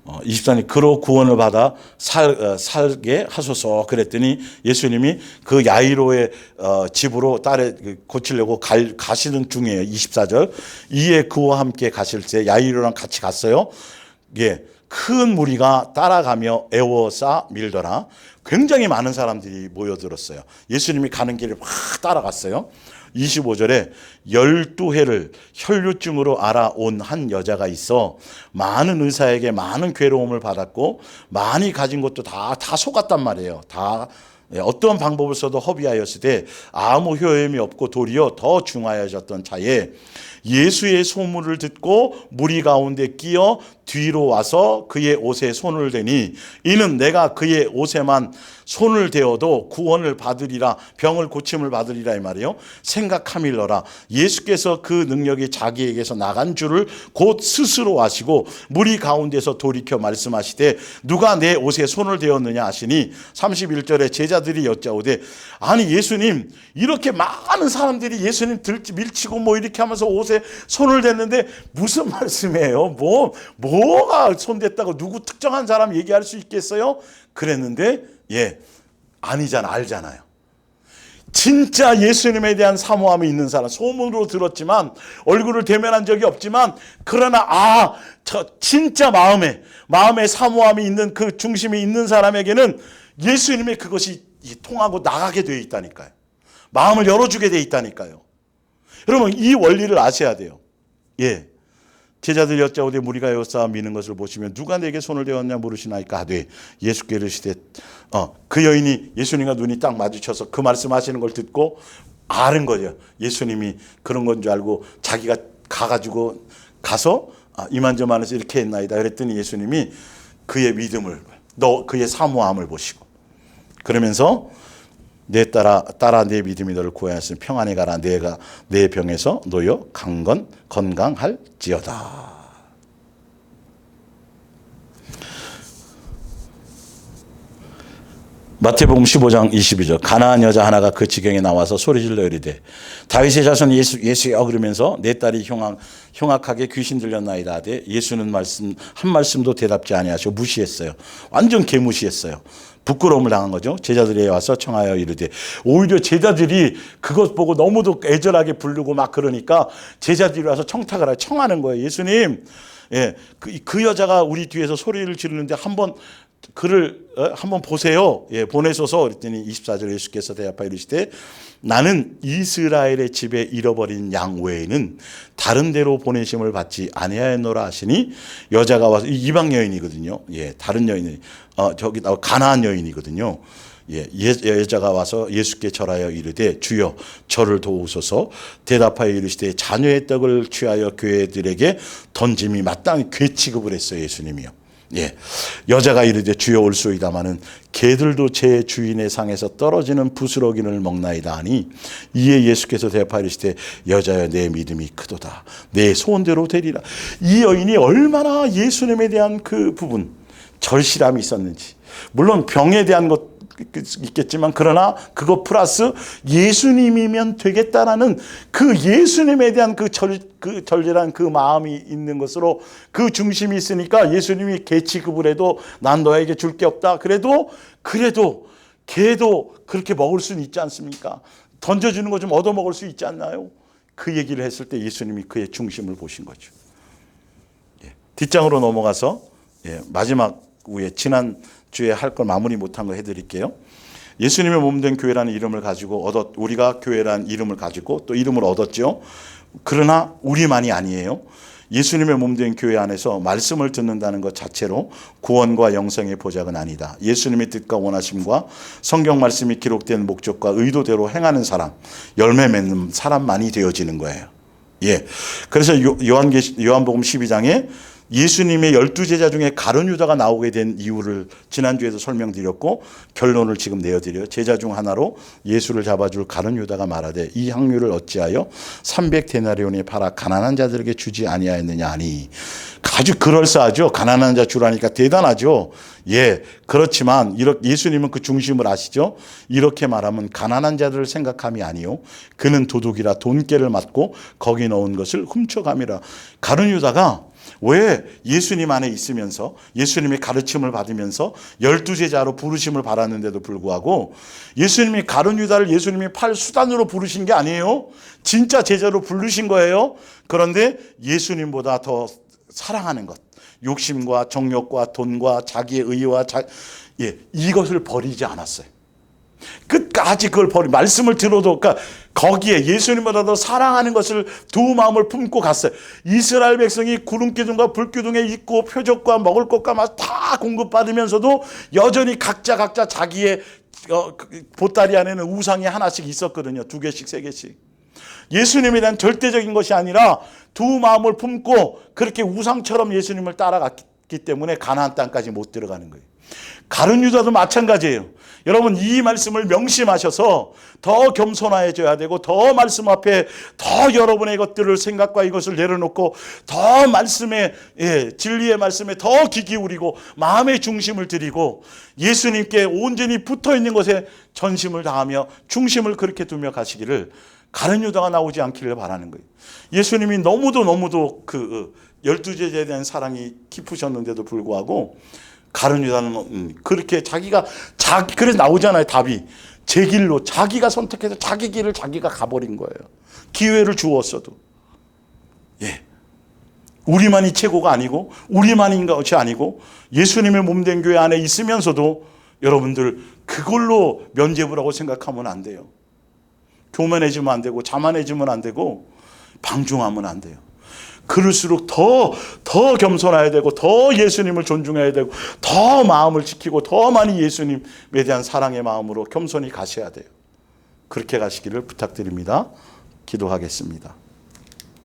24년 그로 구원을 받아 살게 하소서 그랬더니 예수님이 그 야이로의 집으로 딸을 고치려고 가시는 중이에요. 24절 이에 그와 함께 가실 때 야이로랑 같이 갔어요. 큰 무리가 따라가며 애워싸 밀더라. 굉장히 많은 사람들이 모여들었어요. 예수님이 가는 길을 막 따라갔어요. 25절에 12해를 혈류증으로 알아온 한 여자가 있어 많은 의사에게 많은 괴로움을 받았고 많이 가진 것도 다 속았단 말이에요. 다 어떤 방법을 써도 허비하였으되 아무 효험이 없고 도리어 더 중하여졌던 차에 예수의 소문을 듣고 무리 가운데 끼어 뒤로 와서 그의 옷에 손을 대니 이는 내가 그의 옷에만 손을 대어도 구원을 받으리라, 병을 고침을 받으리라 이 말이에요. 생각함일러라. 예수께서 그 능력이 자기에게서 나간 줄을 곧 스스로 아시고 무리 가운데서 돌이켜 말씀하시되 누가 내 옷에 손을 대었느냐 하시니 31절에 제자들이 여짜오되 아니 예수님, 이렇게 많은 사람들이 예수님 밀치고 뭐 이렇게 하면서 옷에 손을 댔는데 무슨 말씀이에요? 뭐가 손댔다고 누구 특정한 사람 얘기할 수 있겠어요? 그랬는데 아니잖아, 알잖아요. 진짜 예수님에 대한 사모함이 있는 사람, 소문으로 들었지만 얼굴을 대면한 적이 없지만 그러나 저 진짜 마음에 사모함이 있는 그 중심이 있는 사람에게는 예수님의 그것이 통하고 나가게 되어 있다니까요. 마음을 열어주게 되어 있다니까요. 여러분, 이 원리를 아셔야 돼요. 제자들 여짜오되 무리가 에워싸 미는 것을 보시면 누가 내게 손을 대었냐 물으시나이까 하되 예수께 이르시되 그 여인이 예수님과 눈이 딱 마주쳐서 그 말씀하시는 걸 듣고 아는 거죠. 예수님이 그런 건 줄 알고 자기가 가서 이만저만해서 이렇게 했나이다 그랬더니 예수님이 그의 믿음을, 그의 사모함을 보시고 그러면서 내 딸아 내 믿음이 너를 구하였으니 평안히 가라. 내가 내 병에서 놓여 건강할지어다. 마태복음 15장 22절 가나안 여자 하나가 그 지경에 나와서 소리질러 이르되 다윗의 자손 예수여 그러면서 내 딸이 흉악하게 귀신 들렸나이다 하되 예수는 한 말씀도 대답지 아니하시고 무시했어요. 완전 개무시했어요. 부끄러움을 당한 거죠. 제자들이 와서 청하여 이르되 오히려 제자들이 그것 보고 너무도 애절하게 부르고 막 그러니까 제자들이 와서 청하는 거예요. 예수님, 그 여자가 우리 뒤에서 소리를 지르는데 한번 보세요. 보내소서. 그랬더니 24절 예수께서 대답하여 이르시되 나는 이스라엘의 집에 잃어버린 양 외에는 다른 데로 보내심을 받지 아니하였노라 하시니 여자가 와서 이방 여인이거든요. 다른 여인이 저기 가나안 여인이거든요. 여자가 와서 예수께 절하여 이르되 주여 저를 도우소서. 대답하여 이르시되 자녀의 떡을 취하여 교회들에게 던짐이 마땅히 괴 취급을 했어요. 예수님이요. 여자가 이르되 주여 올소이다마는 개들도 제 주인의 상에서 떨어지는 부스러기를 먹나이다 하니 이에 예수께서 대답하여 이르시되 여자여 내 믿음이 크도다. 내 소원대로 되리라. 이 여인이 얼마나 예수님에 대한 그 부분 절실함이 있었는지, 물론 병에 대한 것 있겠지만 그러나 그거 플러스 예수님이면 되겠다라는 그 예수님에 대한 그 절절한 그 마음이 있는 것으로 그 중심이 있으니까 예수님이 개 취급을 해도 난 너에게 줄 게 없다. 그래도 개도 그렇게 먹을 수는 있지 않습니까? 던져주는 거 좀 얻어먹을 수 있지 않나요? 그 얘기를 했을 때 예수님이 그의 중심을 보신 거죠. 뒷장으로 넘어가서 마지막 후에 지난주에 할 걸 마무리 못한 거 해드릴게요. 예수님의 몸된 교회라는 이름을 가지고 우리가 교회라는 이름을 가지고 또 이름을 얻었죠. 그러나 우리만이 아니에요. 예수님의 몸된 교회 안에서 말씀을 듣는다는 것 자체로 구원과 영생의 보장은 아니다. 예수님의 뜻과 원하심과 성경 말씀이 기록된 목적과 의도대로 행하는 사람, 열매 맺는 사람만이 되어지는 거예요. 그래서 요한복음 12장에 예수님의 12제자 중에 가룟 유다가 나오게 된 이유를 지난주에도 설명드렸고 결론을 지금 내어드려요. 제자 중 하나로 예수를 잡아줄 가룟 유다가 말하되 이 향유를 어찌하여 300데나리온에 팔아 가난한 자들에게 주지 아니하였느냐 하니, 아주 그럴싸하죠. 가난한 자 주라니까 대단하죠. 그렇지만 예수님은 그 중심을 아시죠. 이렇게 말하면 가난한 자들을 생각함이 아니요 그는 도둑이라 돈깨를 맞고 거기 넣은 것을 훔쳐감이라. 가룟 유다가 왜 예수님 안에 있으면서 예수님의 가르침을 받으면서 12제자로 부르심을 받았는데도 불구하고 예수님이 가룟 유다를 예수님이 팔 수단으로 부르신 게 아니에요. 진짜 제자로 부르신 거예요. 그런데 예수님보다 더 사랑하는 것, 욕심과 정욕과 돈과 자기의 의와 이것을 버리지 않았어요. 끝까지 그걸 말씀을 들어도 거기에 예수님보다 더 사랑하는 것을 두 마음을 품고 갔어요. 이스라엘 백성이 구름기둥과 불기둥에 있고 표적과 먹을 것과 다 공급받으면서도 여전히 각자 자기의 보따리 안에는 우상이 하나씩 있었거든요. 2개씩, 3개씩. 예수님에 대한 절대적인 것이 아니라 두 마음을 품고 그렇게 우상처럼 예수님을 따라갔기 때문에 가나안 땅까지 못 들어가는 거예요. 가룟 유다도 마찬가지예요. 여러분, 이 말씀을 명심하셔서 더 겸손해져야 되고, 더 말씀 앞에 더 여러분의 것들을, 생각과 이것을 내려놓고 더 말씀에, 진리의 말씀에 더 귀 기울이고 마음의 중심을 드리고 예수님께 온전히 붙어있는 것에 전심을 다하며 중심을 그렇게 두며 가시기를, 가룟 유다가 나오지 않기를 바라는 거예요. 예수님이 너무도 그 12제자에 대한 사랑이 깊으셨는데도 불구하고 가룟 유다는 그렇게 그래서 나오잖아요, 답이. 제 길로 자기가 선택해서 자기 길을 자기가 가버린 거예요. 기회를 주었어도. 우리만이 최고가 아니고 우리만인 것이 아니고 예수님의 몸된 교회 안에 있으면서도 여러분들 그걸로 면죄부라고 생각하면 안 돼요. 교만해지면 안 되고 자만해지면 안 되고 방종하면 안 돼요. 그럴수록 더 겸손해야 되고 더 예수님을 존중해야 되고 더 마음을 지키고 더 많이 예수님에 대한 사랑의 마음으로 겸손히 가셔야 돼요. 그렇게 가시기를 부탁드립니다. 기도하겠습니다.